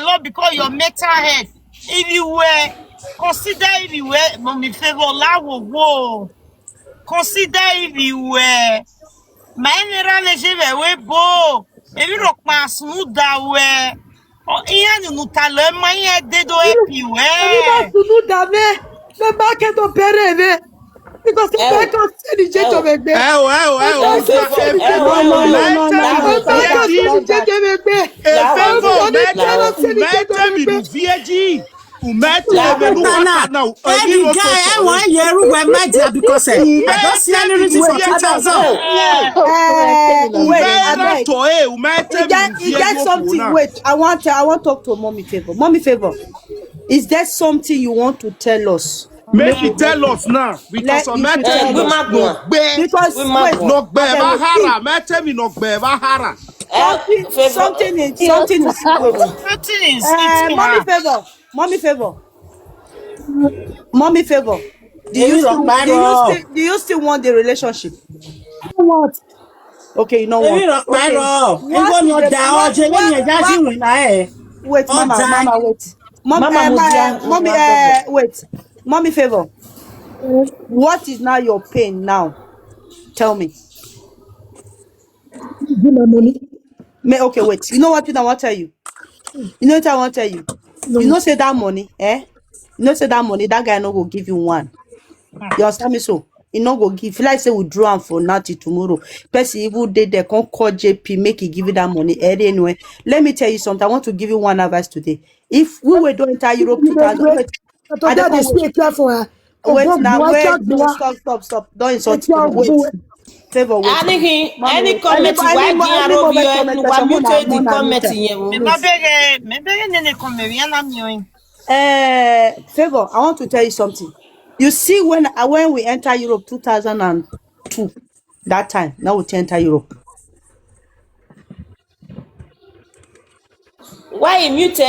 [SPEAKER 10] Lord, because your mental health. If you were consider if you were mommy favor whoa. Consider if you were my general we bo. If you rock my smooth that way. Oh, Ian no talent, my head did help you.
[SPEAKER 1] Sunu dame. The market of pereve. Because the back of the change of a bed.
[SPEAKER 4] Favor,
[SPEAKER 5] Now, every guy I want you were media because I don't see any reason for 2,000.
[SPEAKER 7] Wait, I beg. Is that something? Wait, I want to talk to Mommy Favor. Mommy Favor, is there something you want to tell us?
[SPEAKER 4] Make you tell us now, because
[SPEAKER 7] You should tell us. Because wait, something is wait. Mommy Favor. Do you still want the relationship?
[SPEAKER 3] What?
[SPEAKER 7] Okay, you know what? Wait, Mama, wait. Wait. Mommy Favor. What is now your pain now? Tell me.
[SPEAKER 3] Give my money.
[SPEAKER 7] Okay, wait. You know what I want to tell you? You know what I want to tell you?
[SPEAKER 3] No.
[SPEAKER 7] You know say that money, You know say that money, that guy no go give you one. You understand me so? He no go give. Like say we draw him for now till tomorrow. Person even did they can call JP, make he give you that money. Anyway, let me tell you something. I want to give you one advice today. If we were doing entire Europe 2000, wait now, stop. Don't insult me. Wait. Favor, wait.
[SPEAKER 2] Any comment
[SPEAKER 7] Favor, I want to tell you something. You see, when we enter Europe 2002, that time, now we enter Europe.
[SPEAKER 2] Why mute?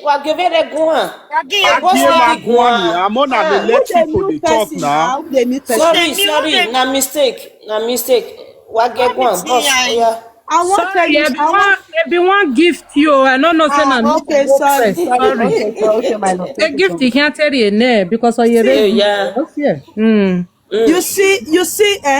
[SPEAKER 2] Wa gevere guan.
[SPEAKER 4] I'm on a let people they talk now.
[SPEAKER 2] Sorry, na mistake. Wa get guan, boss. Yeah.
[SPEAKER 7] I want to tell you.
[SPEAKER 5] Maybe one gift you. I don't know.
[SPEAKER 7] Okay, sorry. Okay, my love.
[SPEAKER 5] A gift you can't tell you ne because of your
[SPEAKER 2] yeah.
[SPEAKER 7] You see,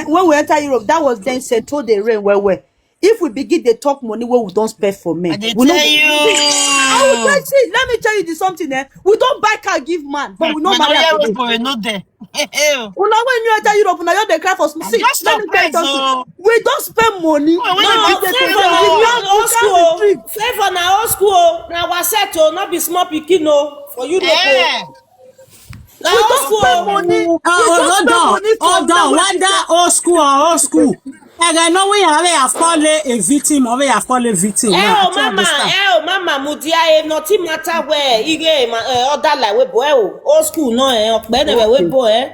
[SPEAKER 7] when we enter Europe, that was then said to the rain where. If we begin the talk money where we don't spend for men, we
[SPEAKER 10] tell you.
[SPEAKER 7] I will tell you. Let me tell you this something. We don't buy car give man, but we don't marry today.
[SPEAKER 10] We not there.
[SPEAKER 7] When you enter Europe, now they cry for some. See, let me tell you something. We don't spend money.
[SPEAKER 2] Favor na old school. Na waseto, not be small pikin for you.
[SPEAKER 7] We don't spend money.
[SPEAKER 5] Hold on. Whether old school or old school. I know we have called a victim or we have called a victim.
[SPEAKER 2] Mama, Mudia, nothing matter where you get other like we boy. Old school, no, we boy.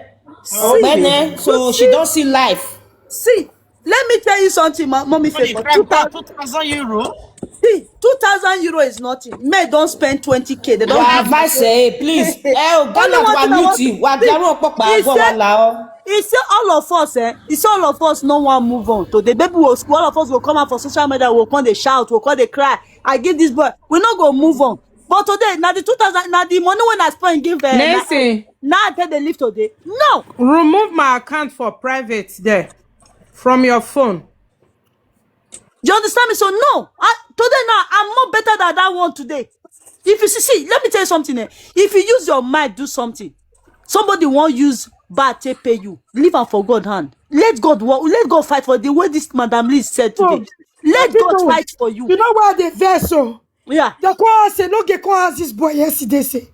[SPEAKER 2] So she don't see life.
[SPEAKER 7] See, let me tell you something, Mommy Favor.
[SPEAKER 10] 2,000 euro.
[SPEAKER 7] See, 2,000 euro is nothing. Men don't spend 20K. They don't
[SPEAKER 2] advise please.
[SPEAKER 7] He said all of us, he said all of us no one move on. So the baby will school, all of us will come out for social media, will come they shout, will come they cry. I give this boy. We're not gonna move on. But today, now the 2,000, now the money when I spend give
[SPEAKER 5] Nancy.
[SPEAKER 7] Now I tell the lift today. No.
[SPEAKER 5] Remove my account for private there from your phone.
[SPEAKER 7] You understand me? So no, today now I'm more better than that one today. If you see, let me tell you something. If you use your mind, do something. Somebody won't use bad to pay you. Leave her for God hand. Let God work. Let God fight for the way this Madam Liz said today. Let God fight for you.
[SPEAKER 1] You know why the vessel?
[SPEAKER 7] Yeah.
[SPEAKER 1] The choir say no get choir this boy yesterday say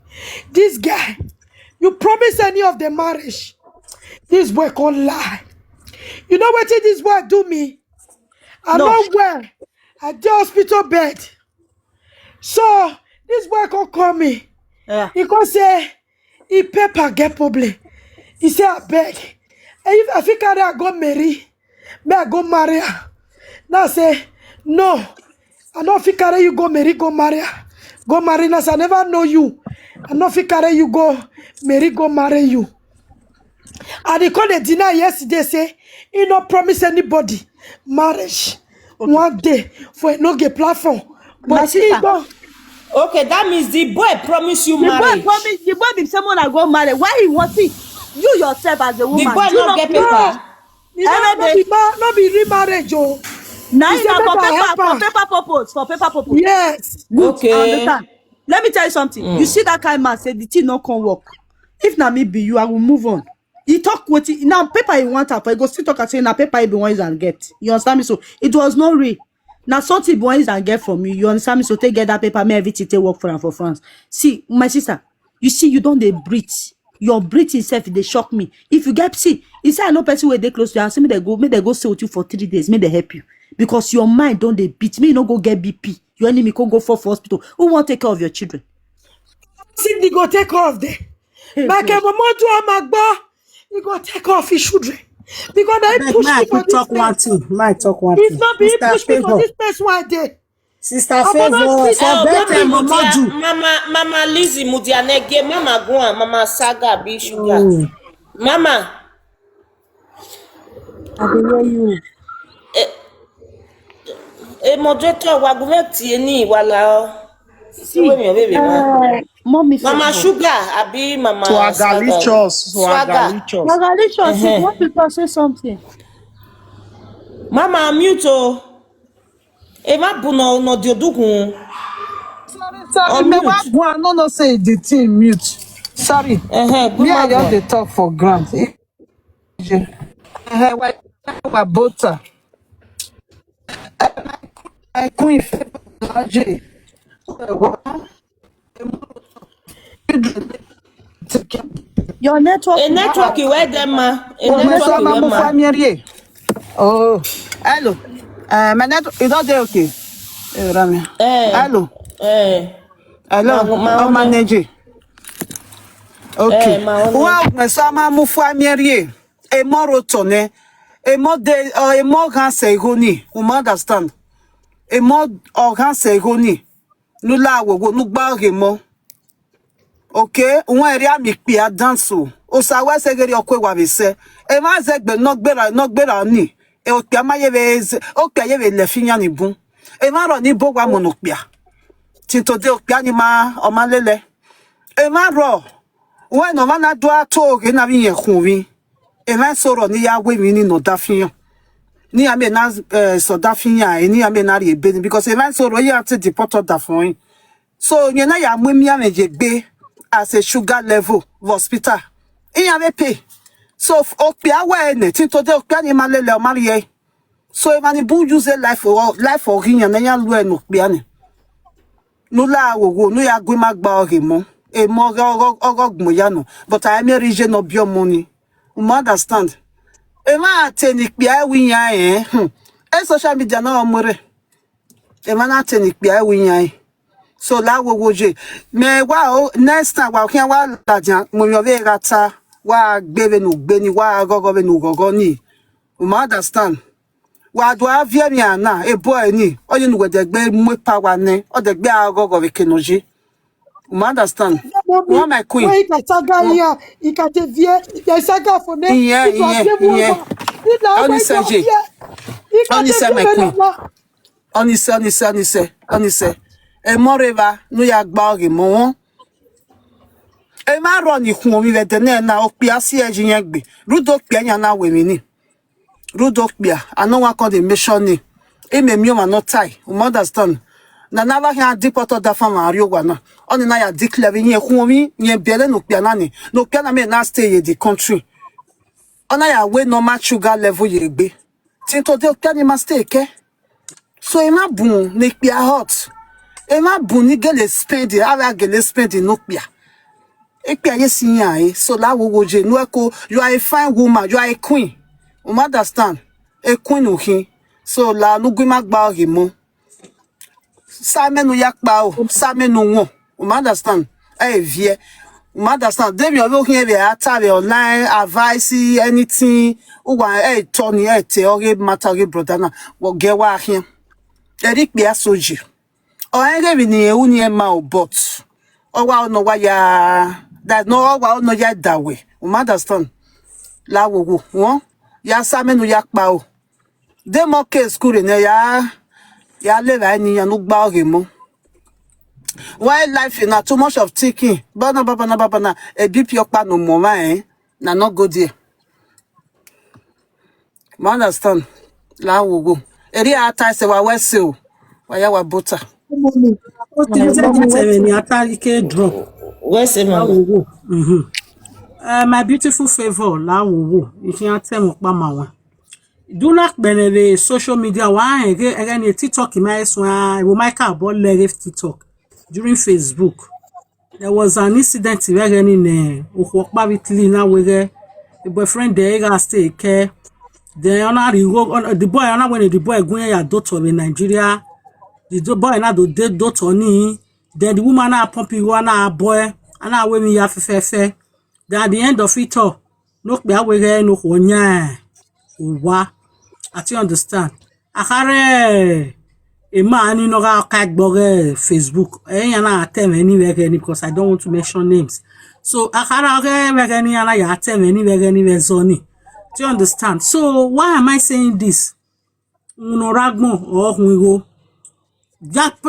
[SPEAKER 1] this guy. You promise any of the marriage. This boy can't lie. You know what this boy do me? I'm not well. At the hospital bed. So this boy can call me.
[SPEAKER 7] Yeah.
[SPEAKER 1] He can say he paper get problem. He say I beg. And if I think I go marry, may I go marry her. Now say no. I don't think you go marry, go marry her. Go marry us. I never know you. I don't think you go marry, go marry you. And they called a dinner yesterday, say he not promise anybody marriage one day for a no gay platform. But he don't.
[SPEAKER 2] Okay, that means the boy promised you
[SPEAKER 7] The
[SPEAKER 2] marriage.
[SPEAKER 7] boy be someone I go marry. Why he was it? You yourself as a woman.
[SPEAKER 2] The boy
[SPEAKER 7] do
[SPEAKER 2] not get
[SPEAKER 1] No,
[SPEAKER 2] paper.
[SPEAKER 1] not be remarriage, oh.
[SPEAKER 7] Now
[SPEAKER 1] He
[SPEAKER 7] you
[SPEAKER 1] say
[SPEAKER 7] know
[SPEAKER 1] make
[SPEAKER 7] for
[SPEAKER 1] I help
[SPEAKER 7] paper
[SPEAKER 1] her.
[SPEAKER 7] for paper purpose.
[SPEAKER 1] Yes.
[SPEAKER 7] Good. I
[SPEAKER 2] Okay.
[SPEAKER 7] understand. Let me tell you something. You see that kind of man say the thing not can work. If na me be you, I will move on. He talk what he now paper he want her for. He go still talk and say now paper he be ones and get. You understand me? So it was no real. Now something be ones and get from you understand me? So take get that paper, me everything take work for and for France. See, my sister, you see, you don't they breathe. Your breathing self, they shock me. If you get see, he say I know person where they close to you, say me they go stay with you for 3 days, may they help you. Because your mind don't they beat. Me, you no go get BP. Your enemy can go for hospital. Who won't take care of your children?
[SPEAKER 1] Cindy go take care of them. Like a mama do a magba, he go take care of his children. Because they push me for this place. If not be he push me for this place one day.
[SPEAKER 11] Sister Favour, for better mama do.
[SPEAKER 2] Mama Lizzie Mudianege, Mama Gwan, Mama Saga, Be Sugar. Mama.
[SPEAKER 7] I hear you.
[SPEAKER 2] Moderator, wagumeti eni wala.
[SPEAKER 7] See, mommy
[SPEAKER 2] Mama
[SPEAKER 7] Favour.
[SPEAKER 2] Sugar, Abi Mama
[SPEAKER 4] Swagalicious.
[SPEAKER 7] Congratulations, you want to say something?
[SPEAKER 2] Mama mute o. Ma buno no diodugun.
[SPEAKER 11] Sorry, me wa go I no say the thing mute. Sorry. Me I just dey talk for grant. Wa butter. I queen Favour.
[SPEAKER 7] Your network.
[SPEAKER 2] A network where them ma. A
[SPEAKER 11] Oh,
[SPEAKER 2] network
[SPEAKER 11] my
[SPEAKER 2] where
[SPEAKER 11] mama
[SPEAKER 2] ma.
[SPEAKER 11] family. Oh, hello. My network is not there okay. Rami. Hello. Hello.
[SPEAKER 2] Ma
[SPEAKER 11] manage. Okay.
[SPEAKER 2] ma
[SPEAKER 11] Well, my sama mu family. E mo rotone. E mo de e mo gan se goni. You understand? E mo organ se goni. Nu la wo nu gba re mo. Okay, wọ́n rí àmì pé a dance o sa wa se geri okwe wa be se e ma ze gbe no gbera ni e o pia ma ye be o pia ye be le finya ni bun e ma ro ni bo wa mo no pia tin to de o pia ni ma o ma lele e ma ro wọ́n no ma na do ato ge na bi yen kun wi e ma so ro ni ya we mi ni no da fiyan ni ame na so da fiyan e ni ame na ri ebe ni because e ma so ro ya ti deport da fun yin so yen na ya mu mi ameje gbe as a sugar level of hospital. In have pay. So okpia we tinto de okpia ni malele o mariye. So if any bu use life for him na ya lu enu okpia ni. No la wo no ya gbe magba ore mo. E mo ogogmo ya no. But I am region no bio money. You understand? E ma teni kpia wi yan E social media na omore. E ma na teni kpia wi yan So la woje me wa next time wa kian wa lajan mo yo ve rata wa gbere nu gbe ni wa gogo be nu gogo ni you understand wa do avie mi ana e boy ni o yin we de gbe mu power ne o de gbe agogo be kenoji you understand one my queen
[SPEAKER 1] Why ka saga here I ka te vie ya saga for ne
[SPEAKER 11] yeah only say my queen only say e moreva no ya gba oge mo won e ma ro ni kun omi vete na o pia si eji yen gbe rudo pia yan na we mi ni rudo pia ano wa kon dey mention ni e me mi o ma no tie you understand na never can deport da fama ari ogwa na oni na ya declare yen kun omi yen bele no pia na ni no pia na me na stay in the country ona ya we normal sugar level ye gbe tin to de pia ni ma stay ke so e ma bun ni pia hot e ma buni gele spend ara gele spend no pia e pia ye siyan so la woje no eko you are a fine woman you are a queen you understand a queen o hin so la nu gbe ma gba ore mo Samenu yakpa o, samenu won. You understand? Eh vie. You understand? Dem you look here they online advice anything. O wa Tony te ore matter brother na. Wo get wa here. Eric be asoji. O enge ni e uni e ma o but. O wa no wa ya that no o wa no ya that way. You understand? La wo won. Ya samenu yakpa o. Dem okay school ne ya le ni ya no gba ore mo. Why life is not too much of thinking. Bana, a deep your pan no more, na not go there. Man, understand? La will go. Eri ata se wa wesel. Wa ya wa butter.
[SPEAKER 5] Mommy, o ti
[SPEAKER 2] My
[SPEAKER 5] se
[SPEAKER 2] mommy,
[SPEAKER 5] di tele ni atari ke drop.
[SPEAKER 2] where's the
[SPEAKER 5] La
[SPEAKER 2] mama?
[SPEAKER 5] wo. My beautiful Favour la wo. If you tell me pa ma wan. Do not benefit social media wa again TikTok my so we make about left TikTok during Facebook. There was an incident where in Okokpa Whitley now with a boyfriend there got stay care. The boy when the boy going a daughter in Nigeria. The boy now do dead daughter ni. Then the woman now pumping one boy and now when we have fe. Then at the end of it all, no be away no honya. Wa. I you understand. Akare a man in our Facebook. I tell anywhere because I don't want to mention names. So akare any I tell anywhere zoni. Do you understand? So why am I saying this? Unoragmo or Hugo.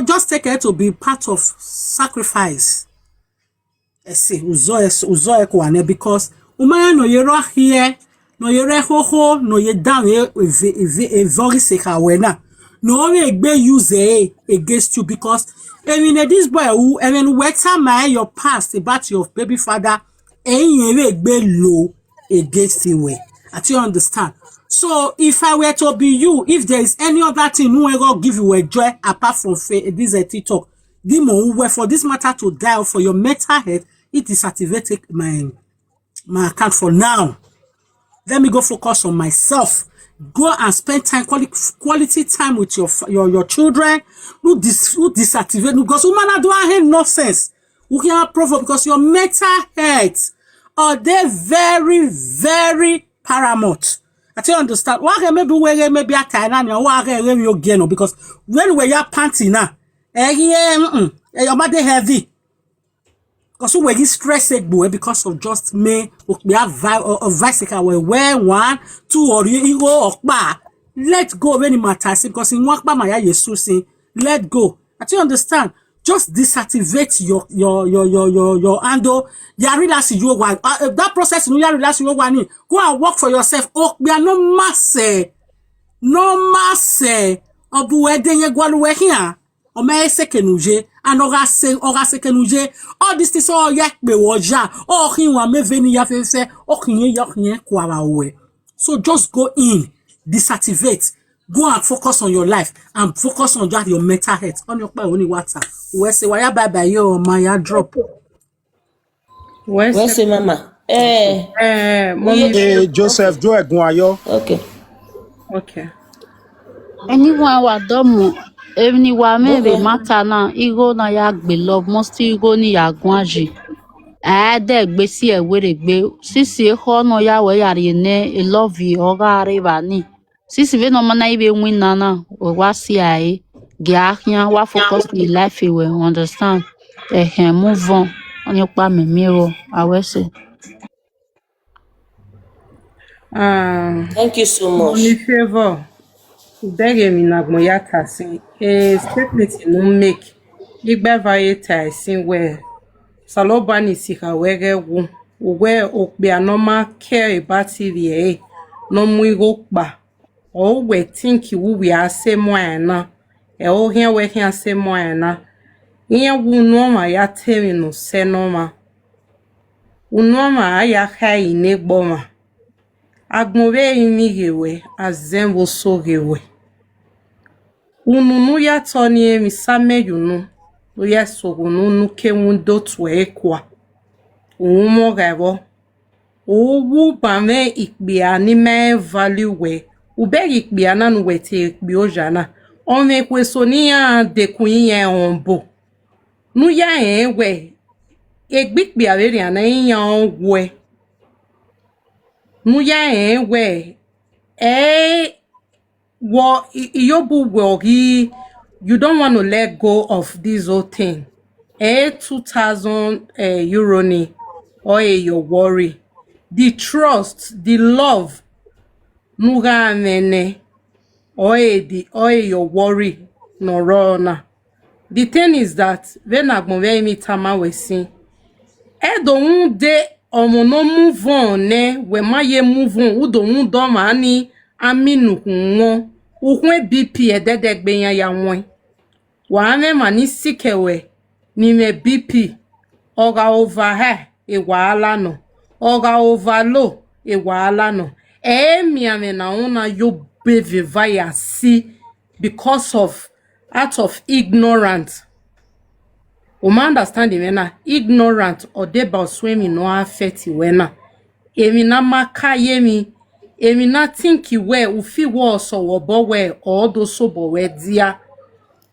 [SPEAKER 5] Just take it to be part of sacrifice. Ese uzo ekwane because umaya no yero here no yere ho no ye down a very sick awena no we egbe use against you because I mean this boy who I mean whatever my your past about your baby father egbe low against you way. I you understand. So if I were to be you, if there is any other thing who will give you a joy apart from this TikTok, demon where for this matter to die for your mental health, it deactivated my account for now. Let me go focus on myself. Go and spend time, quality time with your children. Who deactivate because woman do have nonsense. Who can approve because your mental health are they very, very paramount. I tell you understand. Why maybe a time or why you again because when we are panting now, your body heavy. Because when you stress boy because of just me, we have bicycle we wear 1, 2 or you go or bar. Let go of any matters because in work by my yesu let go. I you understand. Just deactivate your handle. You realize you one that process you realize you one. Go and work for yourself. Oh, we are no masse. Obu edenye gwaluwe here. Ome sekenuje and oga sekenuje all this is all yak be woja oh hinwa meveni ya fefe oh hinye kwara we. So just go in, deactivate, go and focus on your life and focus on just your mental health on your only water. We say why bye bye yo my drop.
[SPEAKER 2] Where's the mama?
[SPEAKER 5] Mommy
[SPEAKER 4] Joseph Joe Egunwayo.
[SPEAKER 5] okay.
[SPEAKER 12] Anyone wa domu evni wa mebe mata na igo na ya gbe love most igo ni ya gwanji ade gbe si e were gbe sisi ho no ya we yari ne I love you oga riba ni sisi ve no mana ibe win na o wa si ai ge ahia wa focus the life we understand move on your pa me miro awese.
[SPEAKER 2] Thank you so
[SPEAKER 5] Mommy
[SPEAKER 2] much.
[SPEAKER 5] Favour. Bege mi na gmoyata sin statement no make igbe variety sin we salobani sika wege wu we okpe anoma care about the no mu igo pa o we think wu we ase mo ana o hia we hia ase mo ana ihe wu no ma ya temi no se no ma unu ma ya kai ne gboma agbonwe imi gewe azembo so gewe ununu ya toni emi same yunu o ya sogunu nuke wundo tuekwa umo gabo owu bame ikpe ani me value we ube ikpe ananu we te ikpe ojana Ome kwesonia de kuye onbo. Nu ya we. Egbik bi averi ana iya onwe. Nu ya we. Yobu wogi. You don't want to let go of this whole thing. 2,000 euro ni. Or your worry. The trust, the love. Nuga mene. Or your worry. No rona. The thing is that when I me tama we see, don't de omo no move on ne we ma ye move on u don't do mani aminu kunwo ukwe BP ededegbe yan ya won wa me mani sikewe ni me BP oga over here e wahala no oga over low e wahala no mi ame na una yo beve via see because of out of ignorance. Uma understand wena ignorant or deba swimming no affect wena. Emi na maka yemi. Emi na think we ufi wo so wo bo we or do so bo we dia.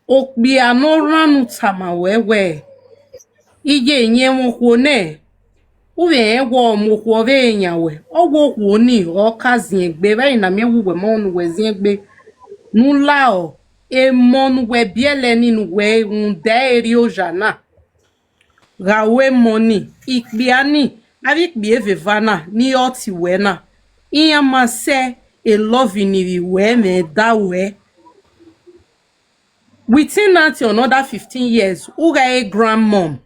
[SPEAKER 5] Okbi ano ranu tama we. Ije nye mo ne. Uwe wo mo ko we nya we. Owo ko ni o kazin egbe bayi na me wuwe mo nu we zin egbe. Nu la o. E mon we biele ninu we unde eri ojana. Gawe money. Ikbiani. Avikbi vevana. Ni oti wena. Iya mase a love in we me da we. Within that another 15 years, uga a grandmom.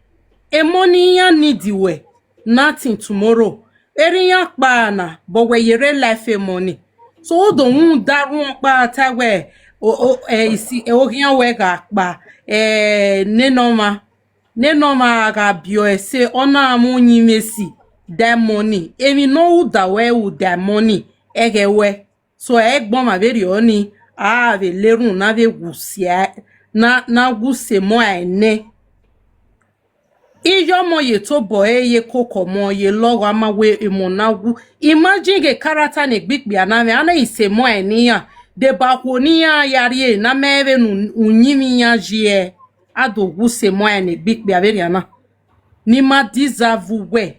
[SPEAKER 5] E money ya need we. Nothing tomorrow. Eri ya kpaana. But we yere life e money. So don't darun kpa we. Isi ogian we ga kpa nenoma ga bio se ona amunyi mesi that money emi no da we with that money egewe so egbon ma beri oni ve lerun na ve gusia na guse mo ene iyo mo ye to bo ye koko mo ye logo ama we emonagu imagine ge character ne gbigbi aname ana ise mo ene ya de bakonia yari na meve unyimi ya jie adogu se mo ene gbigbi aberiana ni ma deserve we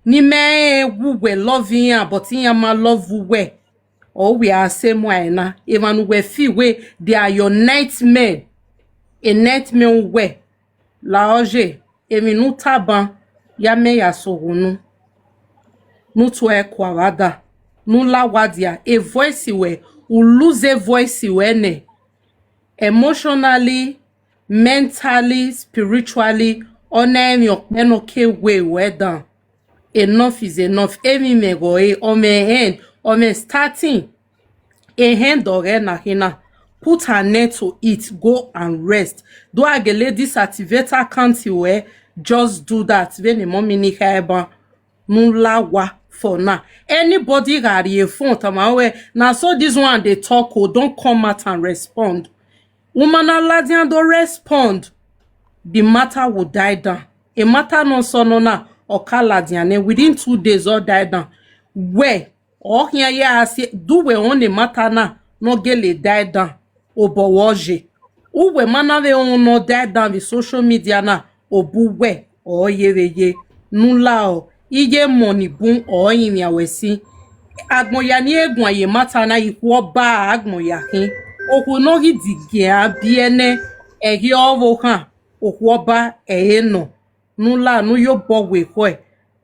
[SPEAKER 5] ni me we loving ya but ya ma love we or we are say mo ena even we feel we they are your nightmare a nightmare we la oje emi nu taban ya me ya sohunu nu to e kwawada nu la wadia a voice we u lose a voice we ne emotionally, mentally, spiritually ona mi okpeno ke we down. Enough is enough. Emi me go on me end on me starting a hand or na hina. Put her net to it, go and rest. Do I get this activator county where just do that when the mommy ni haiba nulawa for now. Anybody got a phone tamawe now so this one they talk oh don't come out and respond. Woman aladian don't respond. The matter will die down. A matter no so no na or kaladian within 2 days all die down. Where or here ya say do we on the matter na no gele die down. Obowoje. Uwe manave on no die down the social media na obuwe or ye nula o ije money bun or yin ya wesi. Agmoya ni egun aye matter na iku oba agmoya kin. Oku no gidige abiene egi owo kan oku oba no nula nu yo bogwe ko e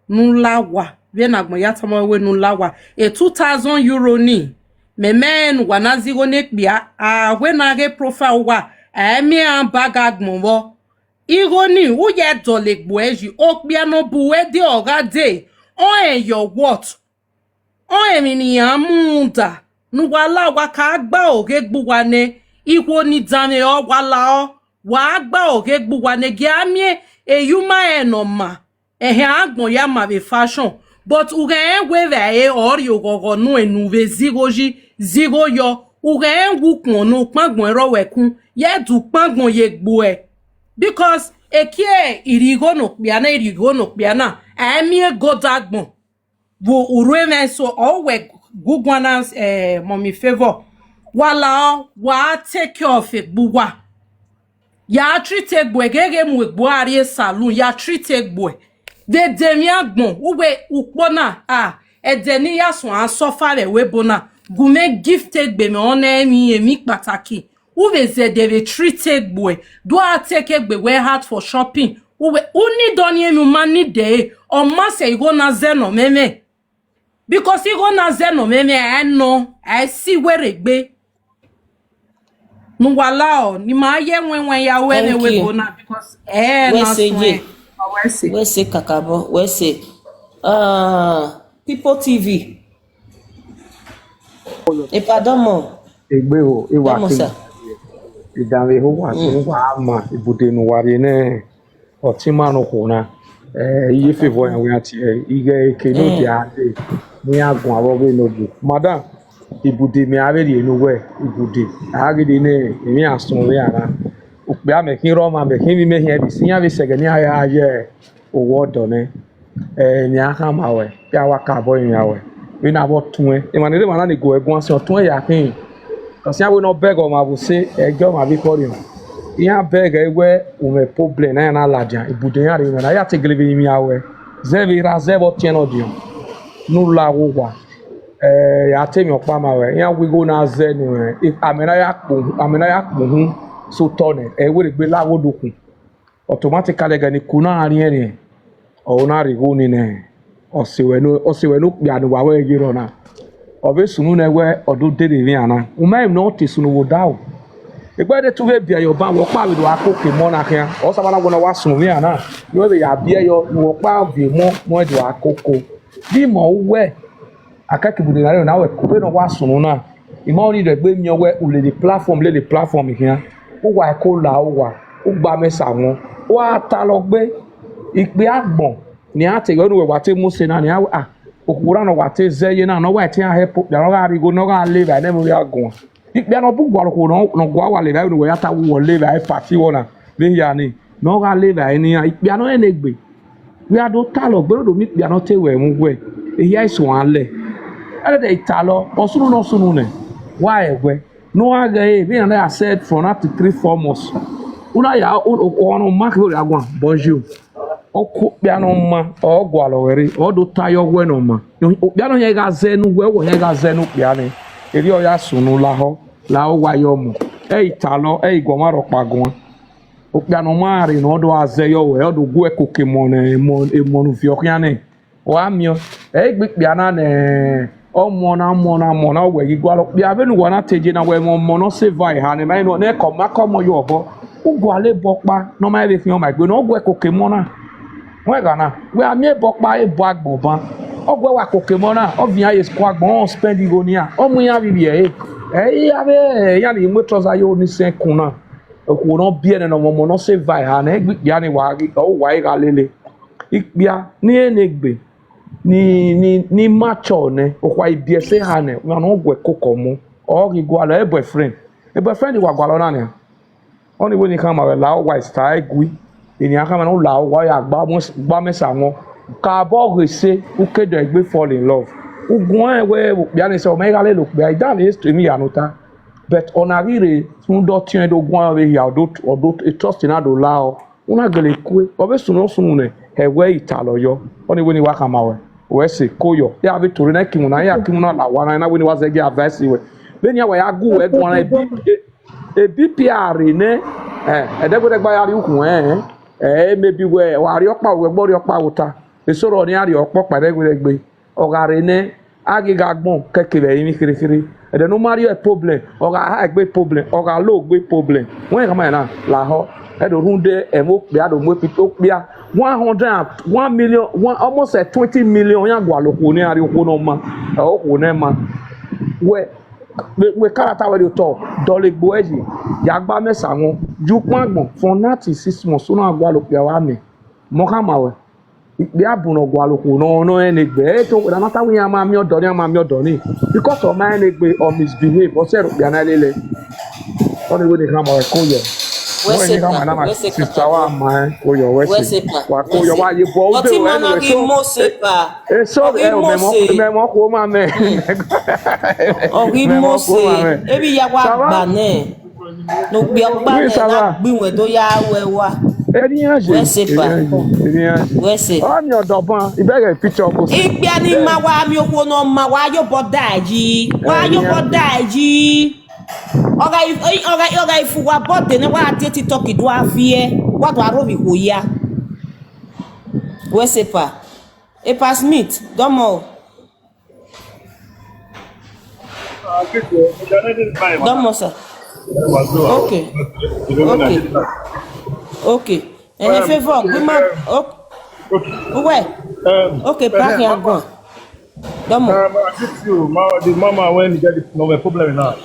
[SPEAKER 5] nula wa we na agmoya tamo we nula wa e 2,000 euro ni memen wanazigo nekbia we na ge profile wa mi an bagagmo wo igo ni uye dole gbo eji okbia no buwe de oga de on your what on emi ni amunda nu wala wa ka gba oge gbuwa ne iwo ni dame o wala o wa gba oge gbuwa ne gi amie eyuma enoma ehe agbon ya ma be fashion but uge we ve ori ogogo nu enu ve zigo yo uge wukun nu pagbon ero wekun ye du pagbon ye gbo e because ekie irigo no pia na amie godagbon wo urwe so always gugwana mommy Favour wala wa take care of it buwa ya treat egbo gege mu egbo ari salon ya treat egbo de demi agbon uwe upona edeni ya so an suffer we bona gume gift egbe me ona emi pataki uwe ze de treat egbo do a take egbe we hard for shopping uwe uni doni emi mani de o ma se go na zeno meme because he go na zeno meme I see where egbe Nuwalao, ni maye when ya we bona because
[SPEAKER 2] we say kakabo, we say People TV. E pardon mo.
[SPEAKER 4] Egbe o, e wa ki. Idanwe ho wa so wa ma ibude no ware ne otima no ko na iye Favour yan we ati ige ke no dia ni agun awo we no bu. Madam ibude mi abere enu we ibude agide ne emi asun we ara upe amekin ro ma mekin mi mehin bi sinya be sege ni aya aye owo do ne ni aka ma we ya wa ka bo yin awe we na bo tun e ma ne ma na ni go egun asin otun ya kin kasi awe no beg o ma bu se ejo ma bi ko ri ya beg ewe o me problem na lajan ibude yan ri na ya tegelebe mi awe zevi ra zebo tieno dion nu la wo wa ya temi okpa ma we ya we go na ze ni we amena ya kpo hu so tone we le gbe lawo dokun automatically ga ni kuna ari ere o na ri go ni ne osiwe no pia no wa we giro na obe sunu na we odo de ni ana o ma im no te sunu wo dawo egbe de tu be bia yo ba wo pa we do akoke mo na kan o sa ba na go na wa sunu mi ana yo be ya bia yo wo pa bi mo do akoko bi mo we akaki bude na we ko be no wa sunu na imo oni de gbe mi owe ule the platform here o wa ko la o wa o gba mesa won wa ta lo gbe ipe agbon ni ate yo no we wa te mu se na ni okura no wa te zeye na no wa te a help ya no ga ri go no ga le ba na mo ya gun ipe no bu gwa ko no gwa wa le ba no we ya ta wo le ba e party wona le ya ni no ga le ba ni ipe no enegbe we ado ta lo gbe do mi ipe no te we mu we e ya iso an le ele de italo osunu no sunu ne wa egwe no aga be na I said for not 3-4 months una ya ono mark ho agwa bonjour oko bia no ma ogwa lo were odo tayo we no ma bia no ye ga ze nu we wo ye ga ze nu bia ni eri o ya sunu la ho la o wa yo mu italo igoma ro pagun o bia no ma ri no do aze yo we odo gu ekoke mo na mo nu fi okan ni wa mi o gbe bia na ne mo na we gigwa lo bia be nu wa na teje na we mo no save ha ni mai no ne ko mo yo obo ugwa le bopa no mai be fi o mai gbe no ogwe koke mo na we ga na we ami bopa e bo agboban ogwe wa koke mo na o vi aye squad gbon spend go ni a o mu ya bi ya be ya ni mo troza yo ni sen kun na ko no bi ene no mo no save ha na gbe ya ni wa o wa ga lele ikpia ni enegbe ni macho ne o kwa ibiese ha ne we no ogwe kokomo o gi gwa lo boyfriend wa gwa lo na ne oni we ni kan ma la o wa style gui eni aka ma no la o wa ya gba mesa won ka bo rese u kedo egbe fall in love ugun we bia ni se o me ga le lo pe da le stream ya nota but onarire tun do tien do gun we ya do trust na do la o una gele ku o be sunu ne ewe italo yo oni we ni wa kan ma we se koyo ya be tori na kimuna la wa na we ni wa ze gi advice we be ni wa ya gu we gun na BPR ne edegbe gba ya ri ukun maybe we wa ri opa we gbori opa wuta esoro ni ari opo padegbe ogare ne agiga gbon kekere yin kirikiri ede no mari e problem oga ha gbe problem oga lo gbe problem won ka ma na la ho edo runde emo pe ado mo pito pia 1 million almost 20 million ya gwa lo ko ni ari ko no ma o ko ne ma we karata we to dole gbo eji ya gba mesa won ju pon agbon for 96 months una gwa lo pe wa mi mo ka ma we bi abuno gwa lo ko no enegbe to we na ta wi ama mi odo ni because of my enegbe or misbehave o se ro bi ana lele oni we dey come our call
[SPEAKER 2] Wese
[SPEAKER 9] kama
[SPEAKER 2] pa,
[SPEAKER 9] na ma
[SPEAKER 2] wese
[SPEAKER 9] sister wa
[SPEAKER 2] kakako.
[SPEAKER 9] ma ko yo wese.
[SPEAKER 2] Wese pa,
[SPEAKER 9] Wa ko yo
[SPEAKER 2] wese.
[SPEAKER 9] wa ye bo de
[SPEAKER 2] Oti
[SPEAKER 9] o
[SPEAKER 2] mana
[SPEAKER 9] anyway
[SPEAKER 2] ri
[SPEAKER 9] so
[SPEAKER 2] mo se pa.
[SPEAKER 9] so
[SPEAKER 2] Ori mo se.
[SPEAKER 9] me mo ko ma me.
[SPEAKER 2] Ori
[SPEAKER 9] Me
[SPEAKER 2] mo
[SPEAKER 9] mo ko ma
[SPEAKER 2] se.
[SPEAKER 9] me.
[SPEAKER 2] Ebi ya wa
[SPEAKER 9] Ça va?
[SPEAKER 2] gba ne. No gbe ogba
[SPEAKER 9] Oui,
[SPEAKER 2] ne
[SPEAKER 9] ça
[SPEAKER 2] na
[SPEAKER 9] va.
[SPEAKER 2] gbiwe do ya we wa. Wese pa. Wese.
[SPEAKER 9] On your doban, you better picture ko se.
[SPEAKER 2] Igbe ni ma wa mi okwo no ma wa yo boda yi. Wa yo boda yi. Oga ifu wa bode ne wa ati TikTok do afie. Wa do arobi ko ya. Wese pa. E pass meet, domo. Domo sir. Okay. Okay. Okay. Favour, we ma okay. Okay, back here go. Domo.
[SPEAKER 9] I think you, the mama when you get the problem now.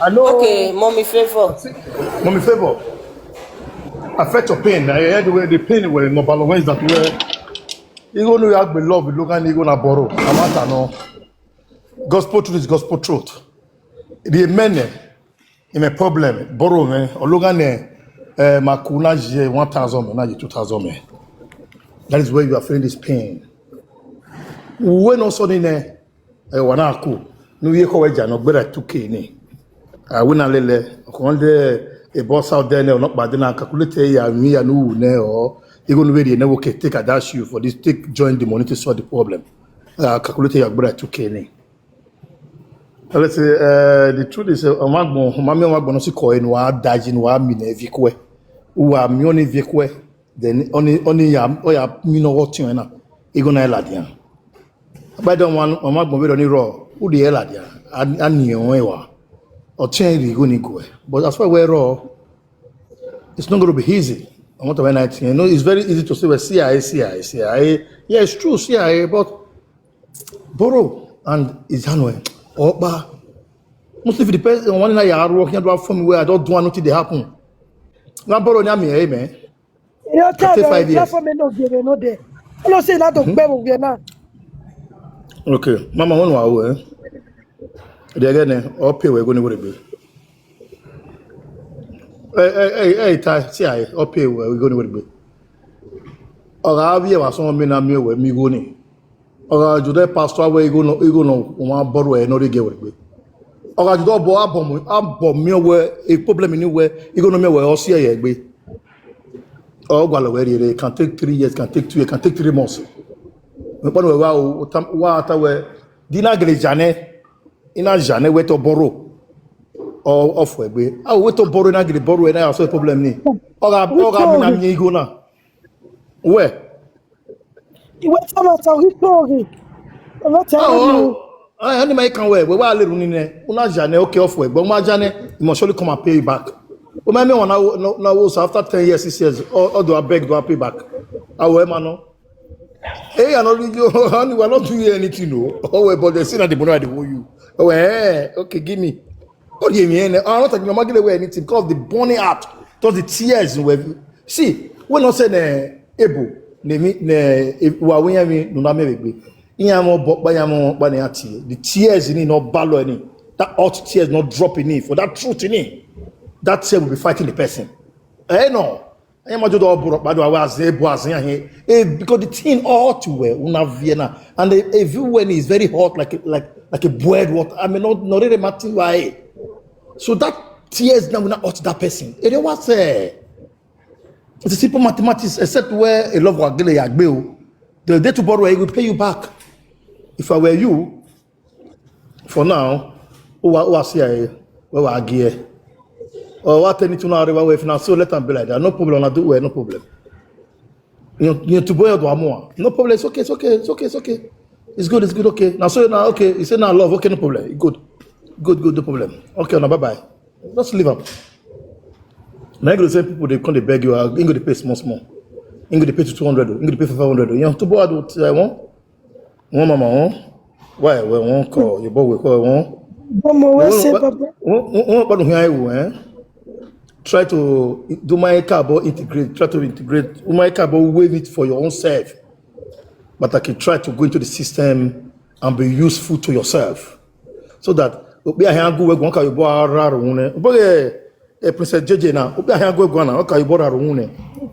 [SPEAKER 9] I know.
[SPEAKER 2] Okay, mommy Favour.
[SPEAKER 9] Mommy Favour. I felt your pain. I heard the pain were no balance. When is that where you go know you have love, you look and you gonna borrow. Amata no. Gospel truth is gospel truth. The men in a problem borrow me or look and makuna je 1,000 me na je 2,000 me. That is where you are feeling this pain. When also in wana ku no ye ko waja no gbera 2k ni. Wina lele ko nde a boss out there not bad na calculate ya mi ya no ne or you go no we dey never take a dash you for this take join the money to solve the problem. Calculate ya gbera 2k ni. Let's say the truth is amagbon mama amagbon si ko enu wa daji no wa mi na evikwe. Wa mi oni vikwe then oni ya o ya mi no what you na e go na eladian. By the one amagbon we don't raw who the eladian ani on ewa. Or change go ni go. But as far we're raw, it's not going to be easy. I want to when you know it's very easy to say well CIA. Yeah, it's true CIA, but borrow and it's January. Oba. Most of the person one na ya work here do from where I don't do nothing they happen. Now borrow na me man.
[SPEAKER 1] You tell me
[SPEAKER 9] 5 years.
[SPEAKER 1] for me no give no there. I don't say that to be we na.
[SPEAKER 9] Okay, mama one wa they again all pay we go ni be. Hey, CIA, all pay we go ni be. Oga abi wa so me na me we mi go ni. Oga jude pastor we go no one borrow e no dey get we. Oga jude bo abom me we a problem ni we you go no me we o see ye gbe. O gwa lo we re can take 3 years, can take 2 years, can take 3 months. Me pon we wa ata we dina gele jane ina jane we to borrow or off we gbe. Ah we to borrow na gele borrow na so problem ni. Oga me na mi go na. Where?
[SPEAKER 1] What about our story? What tell you?
[SPEAKER 9] I only make can we wa le run ni una jane okay off we but ma jane you must surely come and pay you back. O me one now after 10 years 6 years all do I beg do I pay back. Awo ma no. Hey, I know you honey we are not doing anything no. Oh but they say that the money they owe you. Oh okay give me. What do you mean? I'm not talking about giving away anything because the burning out, because the tears we see when not say able ne wa we yami no na me be. Iyamo bo yamo ba na tie. The tears in no ballo any. That hot tears not dropping in for that truth in it. That tear will be fighting the person. No. I am do because the thing ought to wear una Vienna and the view when it's very hot like a boiled water. I mean not really matter why. So that tears now will not hurt that person. It was it's a simple mathematics, except where a love will the day to borrow, I will pay you back. If I were you, for now, who I see where I gear. Or what any to now if now so let them be like that. No problem, I do well, no problem. You to boy do more. No problem, it's okay. It's good, okay. Now so now okay, you say now love, okay, no problem. Good, no problem. Okay, now bye. Just leave up. Now you go say people they come they beg you, you go to pay small. You go to pay to 200, you go to pay for 500. You know to boy do one mama why we won't call your boy we call one.
[SPEAKER 1] Mama, we say papa.
[SPEAKER 9] Try to do my carbo integrate. Try to integrate my carbo wave it for your own self, but I can try to go into the system and be useful to yourself, so that be a hand go work one can you Princess JJ now. Obi ahan go na. Okay, you bought her own.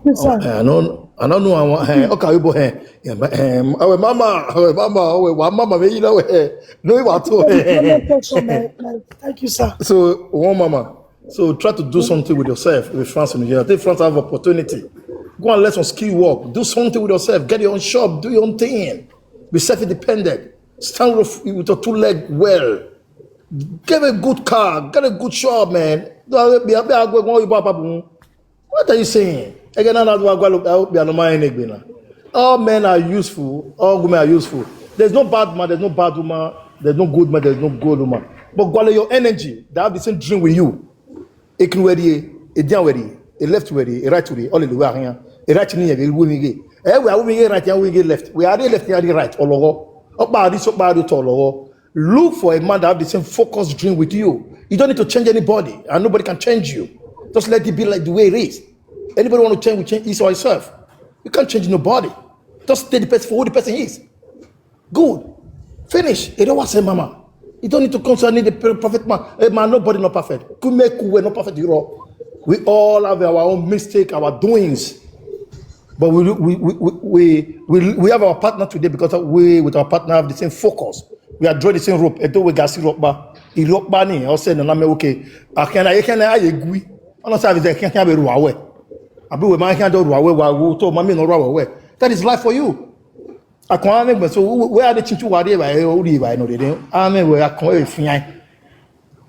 [SPEAKER 9] I don't know. Okay, you bought her. Our mama, you know, no, you want to.
[SPEAKER 3] Thank you, sir.
[SPEAKER 9] So, one mama. So, try to do something with yourself with France in Nigeria. Take France have opportunity. Go and let some skill work. Do something with yourself. Get your own shop. Do your own thing. Be self-independent. Stand with your two leg well. Get a good car. Get a good shop, man. What are you saying? Again, all men are useful. All women are useful. There's no bad man. There's no bad woman. There's no good man. There's no good woman. But gwale your energy. They have the same dream with you. It can ready. It down ready. It left ready. It right ready. All the way here. It right near. It will be. We are moving right here. We get left. We are left here. Right. All over. Look for a man that have the same focused dream with you. You don't need to change anybody, and nobody can change you. Just let it be like the way it is. Anybody want to change, we change his or herself. You can't change nobody. Just stay the person for who the person is. Good. Finish. You don't want to say, mama. You don't need to concern the perfect man. Hey, man, nobody not perfect. We're not perfect. We all have our own mistake, our doings. But we have our partner today because we with our partner have the same focus. We are drawing the same rope. Edo we gasi rope. Rope ni. I say na me okay. Akena ayegui. Ono say we can be ruawe. Abi we man can do ruawe wa to mami no ruawe. That is life for you. Akon make so we are the chinchu wade ba e ori ba no dey. Amen we akon e fian.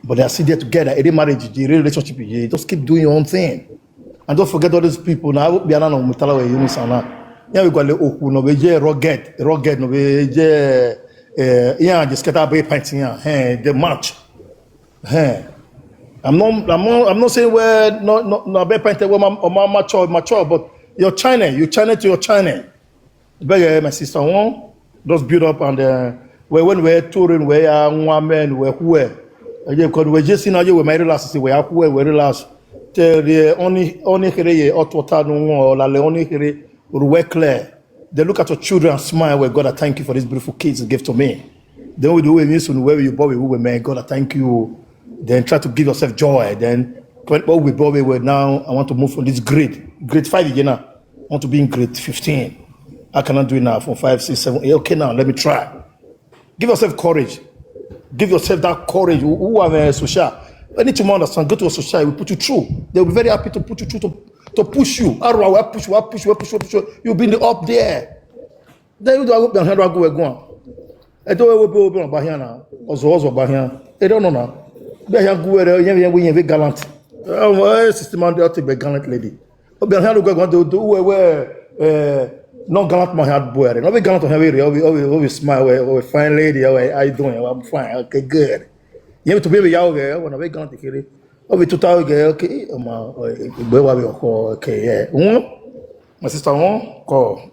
[SPEAKER 9] But they are still there together. Any marriage, the relationship, you just keep doing your own thing. And don't forget all these people. Now, we are not on Mutala we use now. Yeah, we got the Oku no be rugged no be yeah, just get up painting here. The match. I'm not saying we're not be painted mature, but your China, you China to your China. But my sister one just build up and when we're touring, we are one man, we're who because we just see now you we marry last we are who we last. The only here otota no la only here we clear. They look at your children and smile. Well, God, I thank you for these beautiful kids you give to me. Then we do it where you boy we man. God, I thank you. Then try to give yourself joy. Then what we boy we now. I want to move from this grade 5 again now. I want to be in grade 15. I cannot do it now from 5, 6, 7. Okay, now let me try. Give yourself courage. Give yourself that courage. Who are social? Anything you understand, go to a social, we put you through. They'll be very happy to put you through to push you. Push you. You'll be up there. Then you do I go. I don't know about here now. Also about here. I don't know now. Be here go we very gallant. System on the be gallant lady. Be here go do no gallant my heart boy. No be gallant on here. We smile. We fine lady. How you doing? I'm fine. Okay, good. You have to be yaw girl when I wake up to kill it. Oh, we 2,000 girl, okay. Okay, yeah. My sister won't call.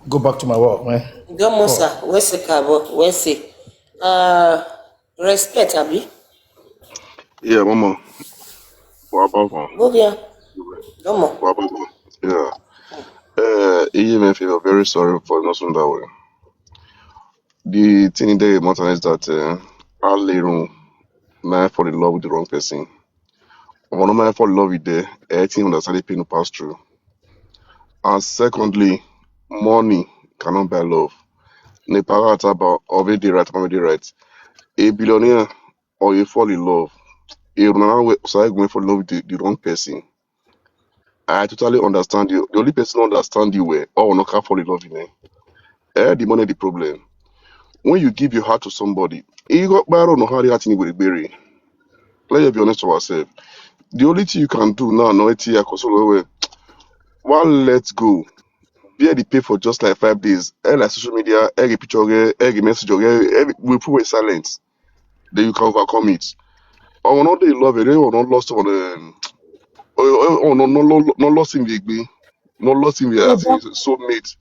[SPEAKER 9] Go back to my work, man.
[SPEAKER 2] Go, Mosa. Where's the cabo? Where's it? Respect, Abi.
[SPEAKER 13] Yeah, mama. What about
[SPEAKER 2] Go here. Come on.
[SPEAKER 13] What about yeah. EM Favour, very sorry for not saying that way. The thing there matter is that I later man fall in love with the wrong person. When a man fall in love with the everything that's the pain to pass through. And secondly, money cannot buy love. The parents about already right. A billionaire or you fall in love. A runaway going fall in love with the wrong person. I totally understand you. The only person who understand you well or not can fall in love with me. The money the problem. When you give your heart to somebody, you got borrow no how the heart with bury. Let's be honest to ourselves. The only thing you can do now, no it's one let's go. Bear the pay for just like 5 days. Like social media, every picture, every message, we put silence. Then you can overcome it. Or not they love it, or not lost on the no lost in the not lost in the as soulmate.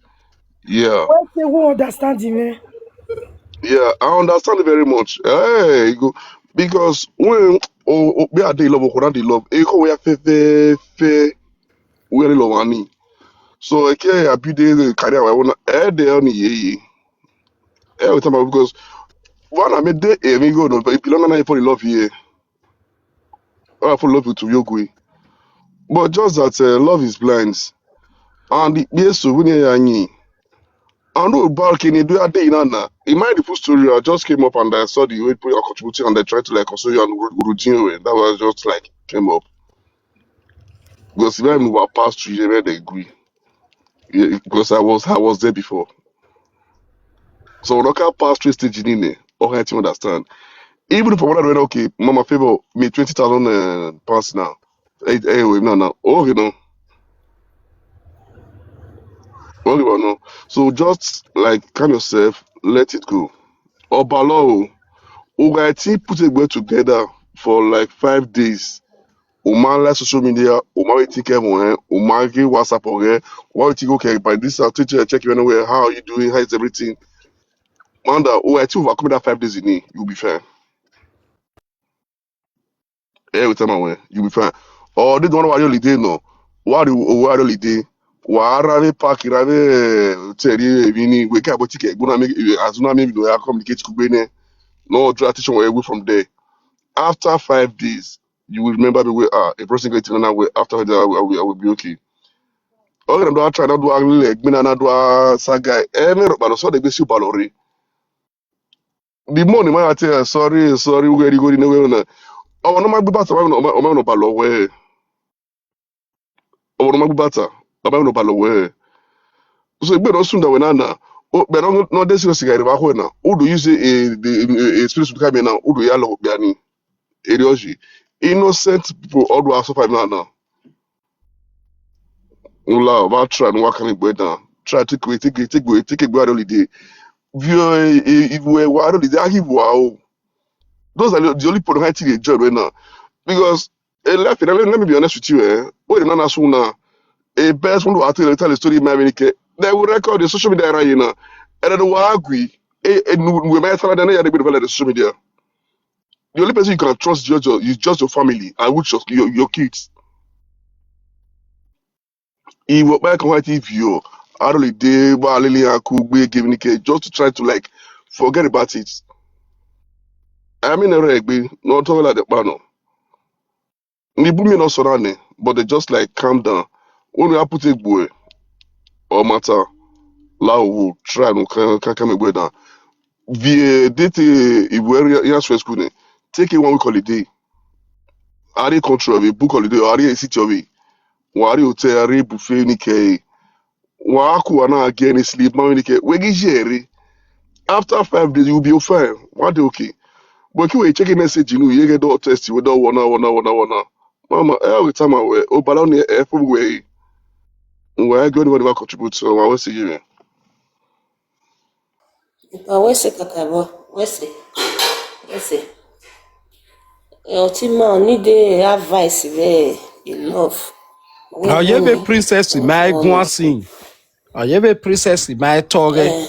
[SPEAKER 13] Yeah.
[SPEAKER 3] Why they won't understand him?
[SPEAKER 13] Yeah, I understand it very much. Hey, you go because when we are they love or they love, we are fair, we are love money. So okay, I be the career I wanna they only every time because one I made the amigo no but if you don't know for love here. I fall in love with Yogui. But just that love is blind. And the yes, so when you I know balcony do a day nana. In my full story, I just came up and I saw the way people are contributing and they tried to like console you and routine. That was just like came up. Because if I move past 3 years, they agree. Yeah, because I was there before. So when I can pass 3 stages in there, okay, you understand. Even if I want to okay, Mama Favour me 20,000 pounds now. Hey, wait, no. Oh, you know. Oh, you know. So just like calm yourself, let it go. Obalo, Ugati put a word together for like 5 days. Like social media, take care of WhatsApp or okay, by this I'll check you anywhere. How are you doing? How is everything? Manda, Ugati overcome that 5 days in it, you'll be fine. Every time I went, you'll be fine. Or they don't know why you holiday no. Why holiday? Why rave park rave teri vini wake up ticket gonna make as soon as maybe do I communicate to Kubene. No transition away from there. After 5 days, you will remember the way a person going to another way after that I will be okay. Okay, I'm not trying to do a leg, me na do a saga. But so they go see balori. The money man I tell you, sorry, we go in the way. Oh, no, my bata, no balo way. Oh, no, my bata, no balo way. So you better soon that when na. Oh, but no, this is cigarette about when now. Who do you say the experience to come now? Who do you allow biani? Erioji. Innocent people all do suffer now. Ula, va try and work on it down. Try to take it holiday. If we were holiday, I give wow. Those are the only people I think enjoy right now. Because let me be honest with you, when you're not sooner, a best one to tell a story in America, they will record the social media right now. And then we agree. And we might tell them they develop the social media. The only person you can trust is just your family and which your kids. Iwo back on TV, I don't day, just to try to like forget about it. I mean, a rugby, not all like the panel. Nibumi not surrounding, but they just like calm down. When we put a boy or matter, lao will try and come away down. The date if we're in school, take a 1 week holiday. Are they control of a book holiday or are they a city of it? Wari hotel, are they buffet, Nike? Waku ana again sleep, Nike? Wegi after 5 days, you'll be fine. One day, okay. But you check a message, you get all test, you don't wanna. Mama, every time I wear, oh, but only every way. Where I go, whatever contribute, so I will see you.
[SPEAKER 2] Where's the kakabo? Where's it? Ultima need the advice there. Enough.
[SPEAKER 4] I have a princess in my guansing. I have a princess in my torre.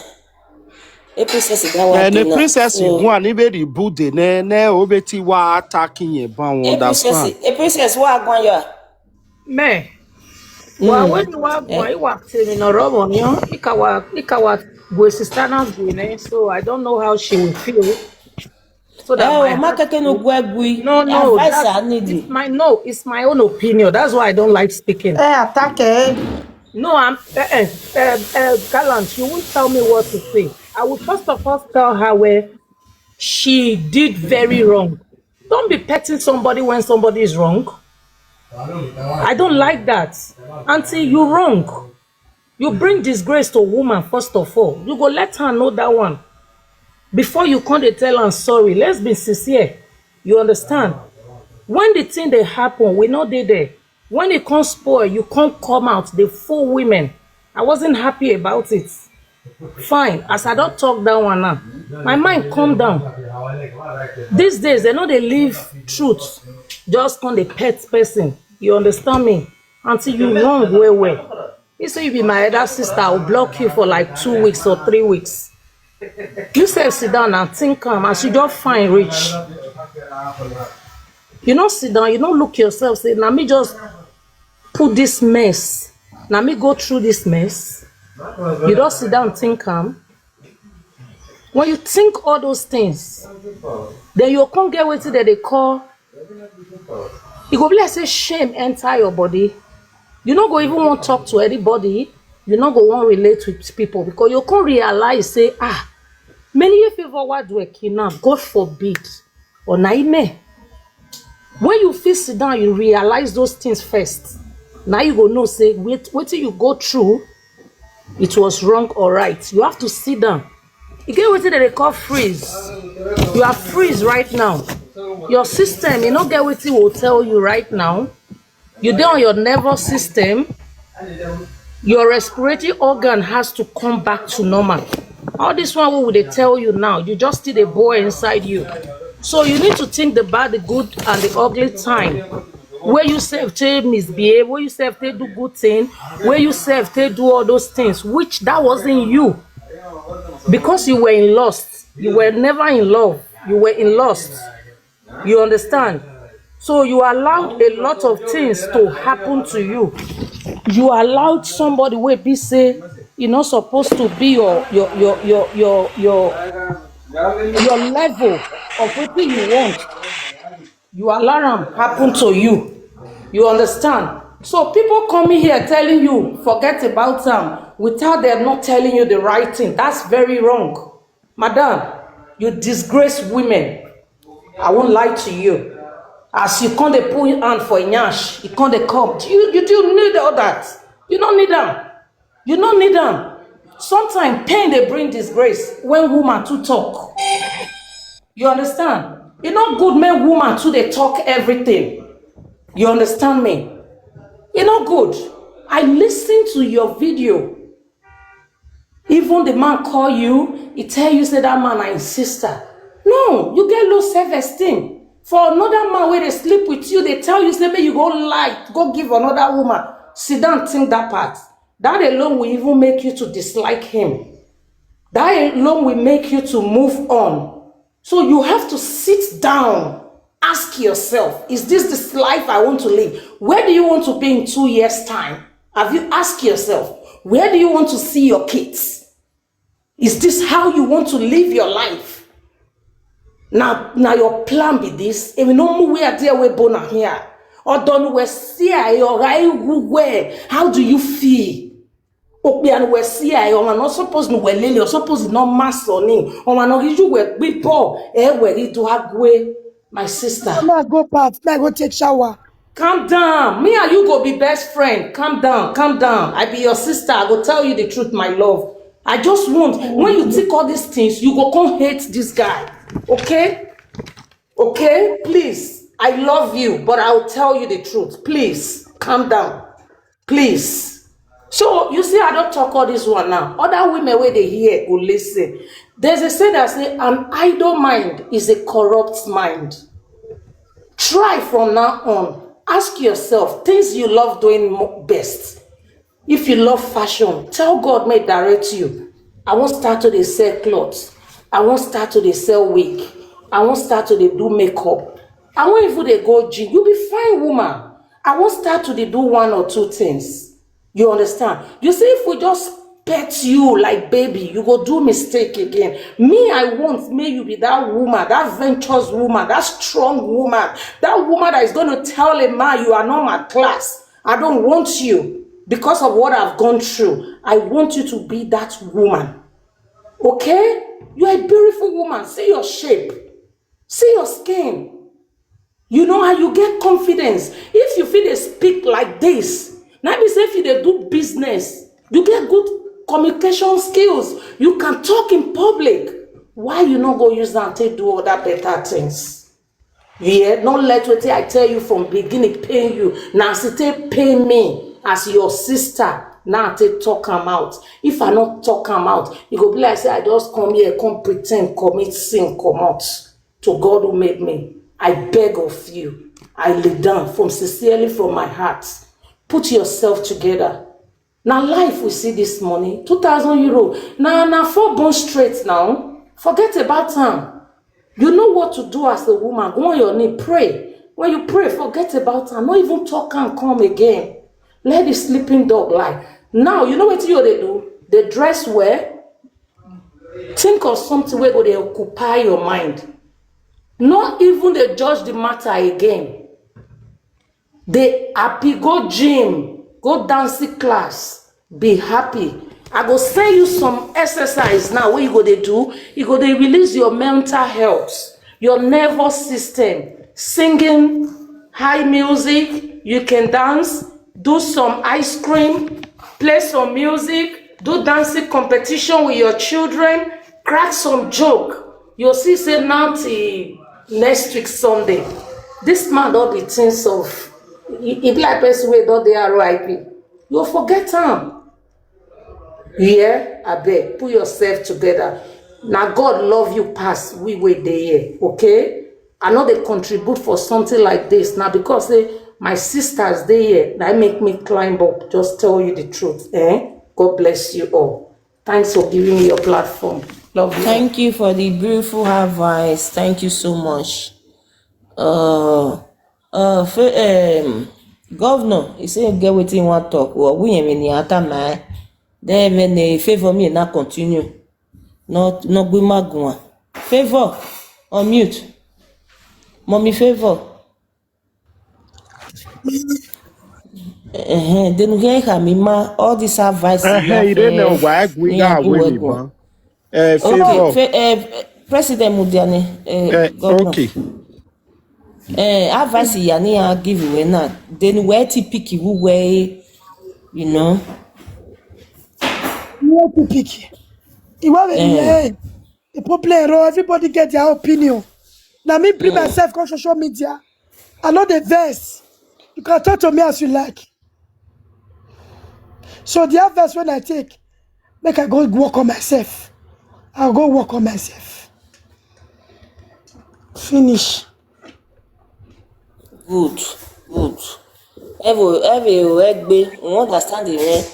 [SPEAKER 2] A princess that
[SPEAKER 4] And
[SPEAKER 2] one
[SPEAKER 4] a princess in
[SPEAKER 2] so
[SPEAKER 4] one, very good, ne obeti wa attacking a bound, understand.
[SPEAKER 2] a princess what going you?
[SPEAKER 5] Me. Wa when wa gwa wa temi no robo nyo ikawa go sister na gwine, so I don't know how she will feel. So that my no,
[SPEAKER 2] advice I
[SPEAKER 5] that's
[SPEAKER 2] need.
[SPEAKER 5] it's my own opinion. That's why I don't like speaking.
[SPEAKER 7] Attack
[SPEAKER 5] No, I'm Gallant, you won't tell me what to say. I will first of all tell her where she did very wrong. Don't be petting somebody when somebody is wrong. I don't like that. Auntie, you're wrong. You bring disgrace to a woman, first of all. You go let her know that one. Before you come to tell her sorry, let's be sincere. You understand? When the thing they happen, we know they there. When it can't spoil, you can't come out. They fool women. I wasn't happy about it. Fine. As I don't talk that one now, my mind calm down. These days, they know they live truth. Just on the pet person. You understand me? Until you wrong well. You say you be my elder sister, I'll block you for like 2 weeks or 3 weeks. You say sit down and think as you just find rich. You don't sit down, you don't look yourself, say, now me just put this mess. Now me go through this mess. You don't sit down and think when you think all those things, then you can't get what that they call You go be like say shame enter your body. You not go even want to talk to anybody. You not go want to relate with people because you can't realize say many Favour what do a kidnap. God forbid. Or naime. When you feel sit down, you realize those things first. Now you go know say wait till you go through. It was wrong or right. You have to sit down. You get what they call freeze. You are freeze right now. Your system, you not get what it will tell you right now. You there on your nervous system. Your respiratory organ has to come back to normal. All this one, what would they tell you now? You just see the boy inside you. So you need to think about the good and the ugly time. Where you self to misbehave, where you self to do good thing, where you self to do all those things, which that wasn't you. Because you were in lust. You were never in love. You were in lust. You understand? So you allowed a lot of things to happen to you. You allowed somebody where be say you're not supposed to be your level of what you want. You allow them happen to you. You understand? So people coming here telling you forget about them without them not telling you the right thing. That's very wrong. Madam, you disgrace women. I won't lie to you. As you can't pull your hand for a nyash, you can't come. You do need all that. You don't need them. You don't need them. Sometimes pain they bring disgrace when woman to talk. You understand? It's not good men woman too they talk everything. You understand me? It's not good. I listened to your video. Even the man call you, he tell you say that man are his sister. No, you get low self-esteem. For another man where they sleep with you, they tell you say maybe you go lie, go give another woman. Sit down, think that part. That alone will even make you to dislike him. That alone will make you to move on. So you have to sit down, ask yourself, is this life I want to live? Where do you want to be in 2 years' time? Have you asked yourself, where do you want to see your kids? Is this how you want to live your life? Now your plan be this. If you know where there we born here, or don't we see or how do you feel? Opian we see or man not supposed to we lily or supposed not mass on him or man not you we before we to have way my sister.
[SPEAKER 1] Let's go bath. Let's go take shower.
[SPEAKER 5] Calm down. Me and you go be best friend. Calm down. Calm down. I be your sister. I go tell you the truth, my love. I just want when you take all these things, you go come hate this guy. Okay? Okay? Please. I love you, but I'll tell you the truth. Please. Calm down. Please. So you see, I don't talk all this one now. Other women where they hear or listen. There's a saying that say an idle mind is a corrupt mind. Try from now on. Ask yourself things you love doing best. If you love fashion, tell God may direct you. I won't start to dey sell clothes. I won't start to dey sell wig. I won't start to dey do makeup. I won't even dey go gym. You be fine woman. I won't start to dey do 1 or 2 things. You understand? You see, if we just pet you like baby, you go do mistake again. Me, I want may you be that woman, that venturous woman, that strong woman, that woman that is going to tell a man you are not my class. I don't want you. Because of what I've gone through, I want you to be that woman. Okay? You are a beautiful woman. See your shape. See your skin. You know how you get confidence. If you feel they speak like this, now be say if you do business, you get good communication skills. You can talk in public. Why you not go use that to do other better things? Yeah, not let what I tell you from beginning pay you. Now say pay me. As your sister, now take talk am out. If I not talk am out, you go be like say I just come here, come pretend, commit sin, come out to God who made me. I beg of you. I lay down from sincerely from my heart. Put yourself together. Now life we see this money, 2,000 euro. Now 4 bones straight now. Forget about time. You know what to do as a woman. Go on your knee, pray. When you pray, forget about time. Not even talk and come again. Let the sleeping dog lie. Now, you know what they do? They dress well. Think of something where they occupy your mind. Not even they judge the matter again. They happy, go gym, go dancing class, be happy. I go send you some exercise now. What you go to do? You go to release your mental health, your nervous system, singing high music. You can dance, do some ice cream, play some music, do dancing competition with your children, crack some joke. You'll see say now till next week Sunday. This man don't be things of if like person wey don dey RIP. You'll forget him. Yeah, I beg, put yourself together. Now God love you past we wait there, okay? I know they contribute for something like this now because my sisters there, that make me climb up. Just tell you the truth, eh? God bless you all. Thanks for giving me your platform. Love you.
[SPEAKER 2] Thank you for the beautiful advice. Thank you so much. Governor, he say get wetin you wan talk. Well, we ain't in the then when they favor me not continue. Not be magua. Favor on mute. Mommy Favor. Then we hear me all this advice.
[SPEAKER 4] You don't know why we got with me, Favor.
[SPEAKER 2] Okay, President Mudiane, Governor.
[SPEAKER 4] Okay.
[SPEAKER 2] Advice yani I give you now. Then where to pick you way, you know.
[SPEAKER 1] Where to pick? The problem, everybody get their opinion. Now me bring myself on social media. I know the verse. You can talk to me as you like. So the advice when I take, make I go work on myself. I'll go work on myself. Finish.
[SPEAKER 2] Good. Every we understand the way.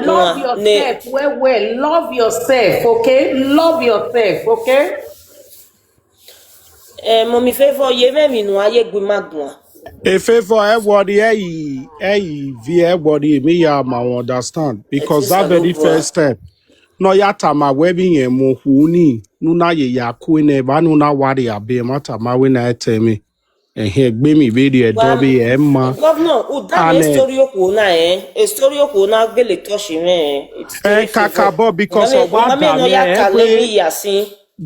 [SPEAKER 5] Love yourself. Well. Love yourself, okay? Love yourself, okay?
[SPEAKER 2] Mommy Favor, you me no aye gbe magua.
[SPEAKER 4] Favor everybody, everybody, me ya ma understand because that very first step. No yata ma webi ye mo huni nuna ye ya kuine ba nuna wari abe mata ma we na etemi. Here gbe mi video dobi emma.
[SPEAKER 2] Governor, that story oku na a story oku na gbele touch me.
[SPEAKER 4] Kakabo because of what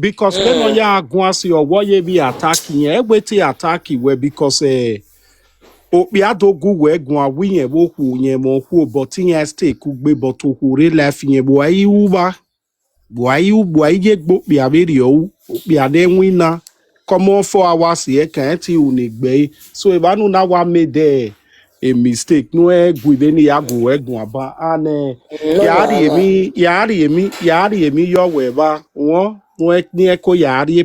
[SPEAKER 4] because when no ya agwasi or what ye be attacking everything attacking we because Opiadogu we gwa winye woku nye moku but in stay kugbe but oku re life nye boy uba boy ye gbo bi video bi ade winna come on 4 hours here can't you nigbe so if I know now what made a mistake no gwe ni yago we gwa ba ane yari emi yo we ba won ni eko yari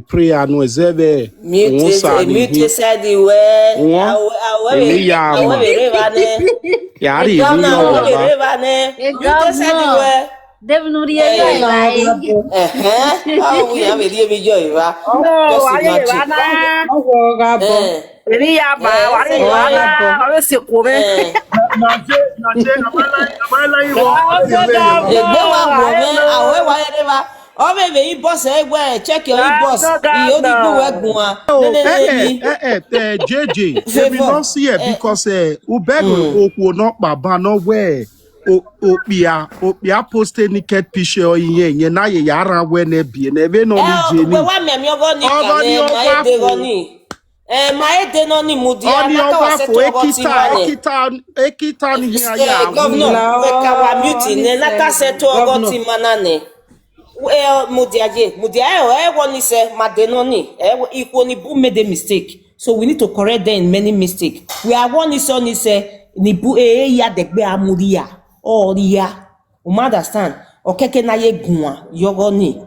[SPEAKER 4] prayer no ezebe
[SPEAKER 2] mute said the way
[SPEAKER 12] Governor,
[SPEAKER 2] oh, baby, you boss check your boss. You only do work.
[SPEAKER 4] JJ, they will not see it because Ubego will not baba no way. Opia posted naked picture in ye na ye yara when e be never no Jenny.
[SPEAKER 2] My denoni mudia
[SPEAKER 4] ekita ni ya
[SPEAKER 2] governor we kawa muting nata seto ogoti manane mudia woni say madenoni iko ni bu made a mistake, so we need to correct them in many mistakes. We are one is on say ni bu ya degbe amuria oria understand okeke na ye gunwa yogoni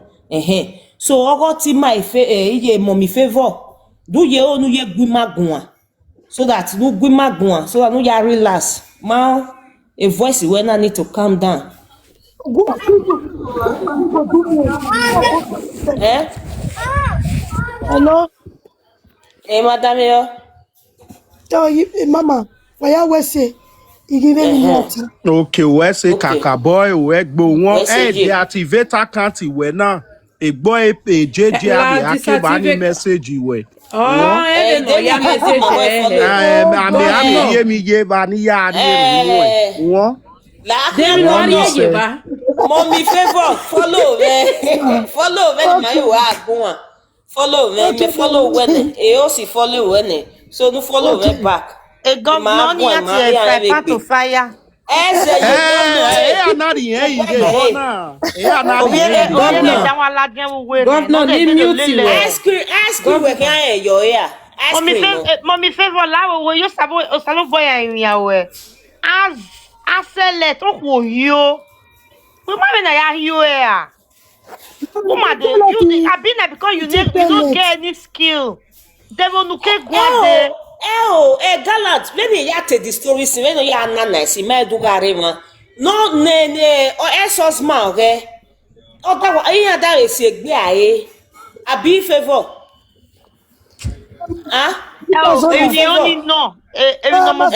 [SPEAKER 2] so ogoti my ye mommy Favor do ye onu ye gbimagunwa so that no gbimagunwa so that no ya relax ma a voice when I need to calm down.
[SPEAKER 1] Hello?
[SPEAKER 2] Madam yo.
[SPEAKER 1] Tell you, Mama, why I say you give me water.
[SPEAKER 4] Okay, we say kaka boy we gbo won deactivate account we now boy JJ abi
[SPEAKER 5] La
[SPEAKER 4] ake ba ni
[SPEAKER 5] certificate.
[SPEAKER 4] message we.
[SPEAKER 5] Oh, even no ya message
[SPEAKER 1] Oh God.
[SPEAKER 4] Ami ye mi ye ba ni ya ni ru we. Won.
[SPEAKER 5] David no
[SPEAKER 4] Won
[SPEAKER 5] ari
[SPEAKER 4] mi
[SPEAKER 5] ye
[SPEAKER 4] se.
[SPEAKER 5] ba.
[SPEAKER 2] Mommy Favour, follow me. Follow me my wa gun. Follow me, me follow when e o si follow when. So no follow me back.
[SPEAKER 10] A governor ni ati a fry to fire.
[SPEAKER 2] Eze you don't know
[SPEAKER 4] Anari yen ige bona. Anari yen
[SPEAKER 10] Obi
[SPEAKER 4] ige.
[SPEAKER 10] e da wa la gen we ne.
[SPEAKER 5] Governor ni mute we.
[SPEAKER 2] ice cream we can your ear. Ice cream.
[SPEAKER 10] Mommy Favour la wo yo sabo o salo boy an ya we. As sele to wo yo. We ma na ya yo e. Woman, I been there because you don't get any skill. They will look at one
[SPEAKER 2] Gallant, when you have the story, when you are nice, you may do garima. No, or esos ma, okay? Oh, that is a guy, a be Favour. Huh?
[SPEAKER 10] No, if you only know, if you know my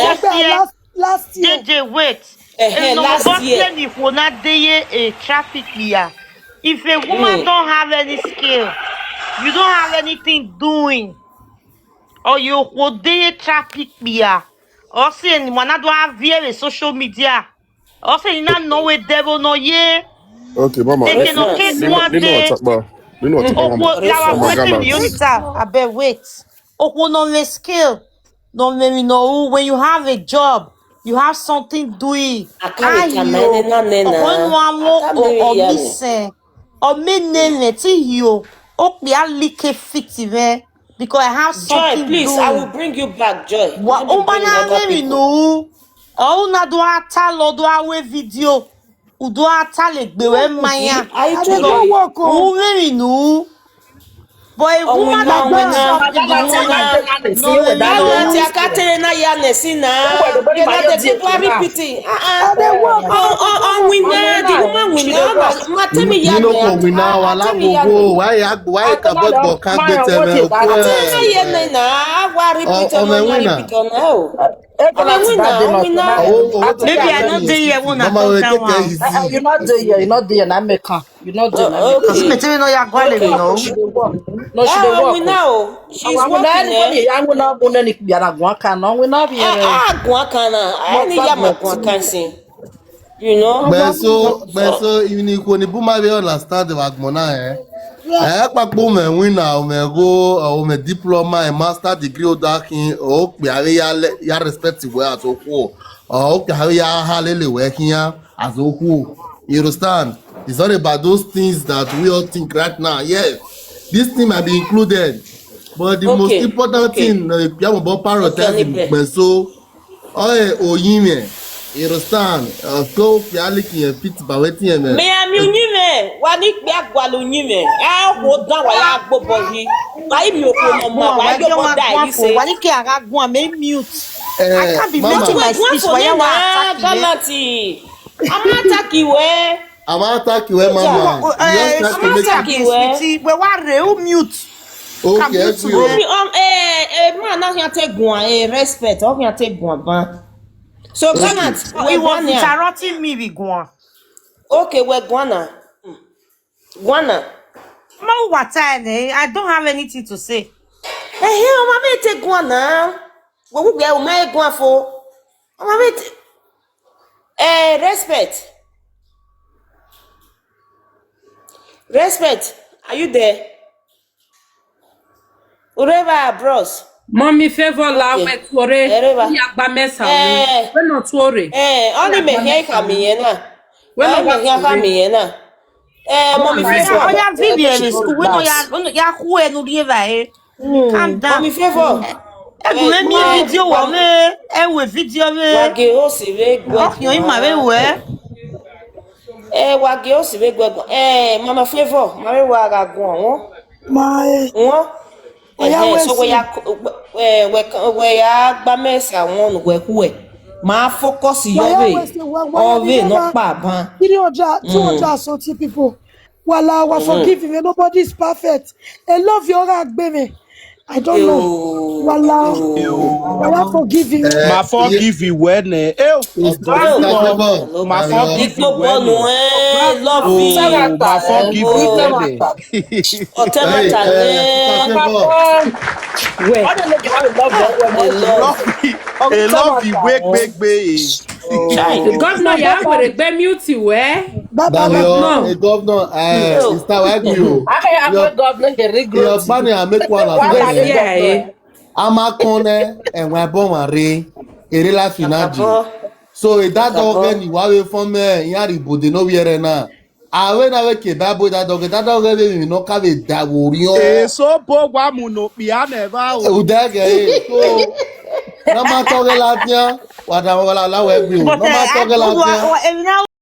[SPEAKER 7] last year.
[SPEAKER 10] JJ, wait. If
[SPEAKER 2] Last year.
[SPEAKER 10] if we're not there, a traffic here. If a woman don't have any skill, you don't have anything doing, or you will there traffic here, or say anyone don't have via social media, or say you not know where devil no ye.
[SPEAKER 13] Okay, Mama.
[SPEAKER 10] They can okay one day.
[SPEAKER 13] You know what
[SPEAKER 10] Mama waiting the
[SPEAKER 13] Gallant.
[SPEAKER 10] unita. I bet wait. No skill. No maybe no when you have a job, you have something doing. Because I have something
[SPEAKER 2] Joy, please,
[SPEAKER 10] doing.
[SPEAKER 2] I will bring you back, Joy.
[SPEAKER 10] What no? Oh na do ata lo do awe video. Udo ata le gbewe maya.
[SPEAKER 2] I
[SPEAKER 1] don't work.
[SPEAKER 10] No. But a woman that brings something maybe I not there yet when I talk that
[SPEAKER 11] You're not there. You're not there. I'm making. You're not there.
[SPEAKER 10] no.
[SPEAKER 11] No, she dey work.
[SPEAKER 2] We know she's working.
[SPEAKER 11] I'm not going to be a guaca. No, we're not here.
[SPEAKER 2] You know.
[SPEAKER 14] Beso ini ko ni buma be understand the wagmona papo me wina o me go o me diploma and master degree o dakin o pe are ya respect we as oku o pe are ya halele we kian as oku. You understand? It's not about those things that we all think right now. Yes, this thing might be included, but the most important thing you about prioritizing beso oyime. You understand? So reality and fit by waiting me.
[SPEAKER 2] Me am unyime, wani pe agwalu unyime. Wo dan wa ya gbobo yi. Wa mi oko no ma wa yo mo da yi se.
[SPEAKER 10] Wani ke aga gun me mute. I can't be making my speech for you
[SPEAKER 2] Galati. I'm
[SPEAKER 14] attack you, mama.
[SPEAKER 10] I'm attacking you. We wa re mute.
[SPEAKER 14] Okay,
[SPEAKER 2] man na here take gun respect. O here take gun ban. So Gallant,
[SPEAKER 10] we was interrupting me with Guan.
[SPEAKER 2] Okay, we're Guana. Guana.
[SPEAKER 10] I don't have anything to say.
[SPEAKER 2] Hey, mama take Guana. What we go my Guan for? Mama respect. Respect. Are you there? Ureba bros.
[SPEAKER 5] Mommy Favour la we tore. Ya gba mesa wo. We no tore.
[SPEAKER 2] Only me here kamiyena. We no here kamiyena. Mommy Favour.
[SPEAKER 10] Oh ya video school. We no ya who e no rieva calm down.
[SPEAKER 2] Mommy Favour.
[SPEAKER 10] Egule mi video wo me. We video me.
[SPEAKER 2] Wage o si we gwe.
[SPEAKER 10] Yo ima we we.
[SPEAKER 2] Wage o si we gwe. Mama Favour, mama wa ga gun won.
[SPEAKER 1] My.
[SPEAKER 2] Won. So we ya gba mesa won we ku e. Ma focus yo we. O we no pa ban.
[SPEAKER 1] 200 something people. Wala, forgive me. Nobody is perfect. I love your rag, baby. I don't know. Wallah, I forgive you.
[SPEAKER 4] Ma forgive you when
[SPEAKER 14] Sister
[SPEAKER 4] doctor.
[SPEAKER 14] Favour,
[SPEAKER 4] Ma
[SPEAKER 14] I'm your
[SPEAKER 4] forgive you when
[SPEAKER 2] Love
[SPEAKER 4] ma
[SPEAKER 2] you.
[SPEAKER 4] forgive you when
[SPEAKER 14] hey, Sister Favour.
[SPEAKER 5] Where?
[SPEAKER 2] The love.
[SPEAKER 4] a love you big.
[SPEAKER 2] Chai.
[SPEAKER 5] Governor, ya were gbe mute where?
[SPEAKER 14] Damn yo,
[SPEAKER 5] Governor.
[SPEAKER 14] hey governor,
[SPEAKER 2] Oh.
[SPEAKER 14] Sister Wagyu. Your banner I make one
[SPEAKER 5] Where
[SPEAKER 14] understand.
[SPEAKER 5] fear eh?
[SPEAKER 14] Ama kone and we born mare. Ere la finaji.
[SPEAKER 2] Akabo.
[SPEAKER 14] So that dog
[SPEAKER 2] Akabo.
[SPEAKER 14] ni wawe from me yari bode no wiere na. Awe na we ke babo that dog we no ka we da worion.
[SPEAKER 4] So po gwa mu no pia never o.
[SPEAKER 14] Udage so no ma toge la tia. Wada wala la we bi o.
[SPEAKER 10] But
[SPEAKER 14] No ma
[SPEAKER 10] I
[SPEAKER 14] toge
[SPEAKER 10] told
[SPEAKER 14] la tia.
[SPEAKER 10] you,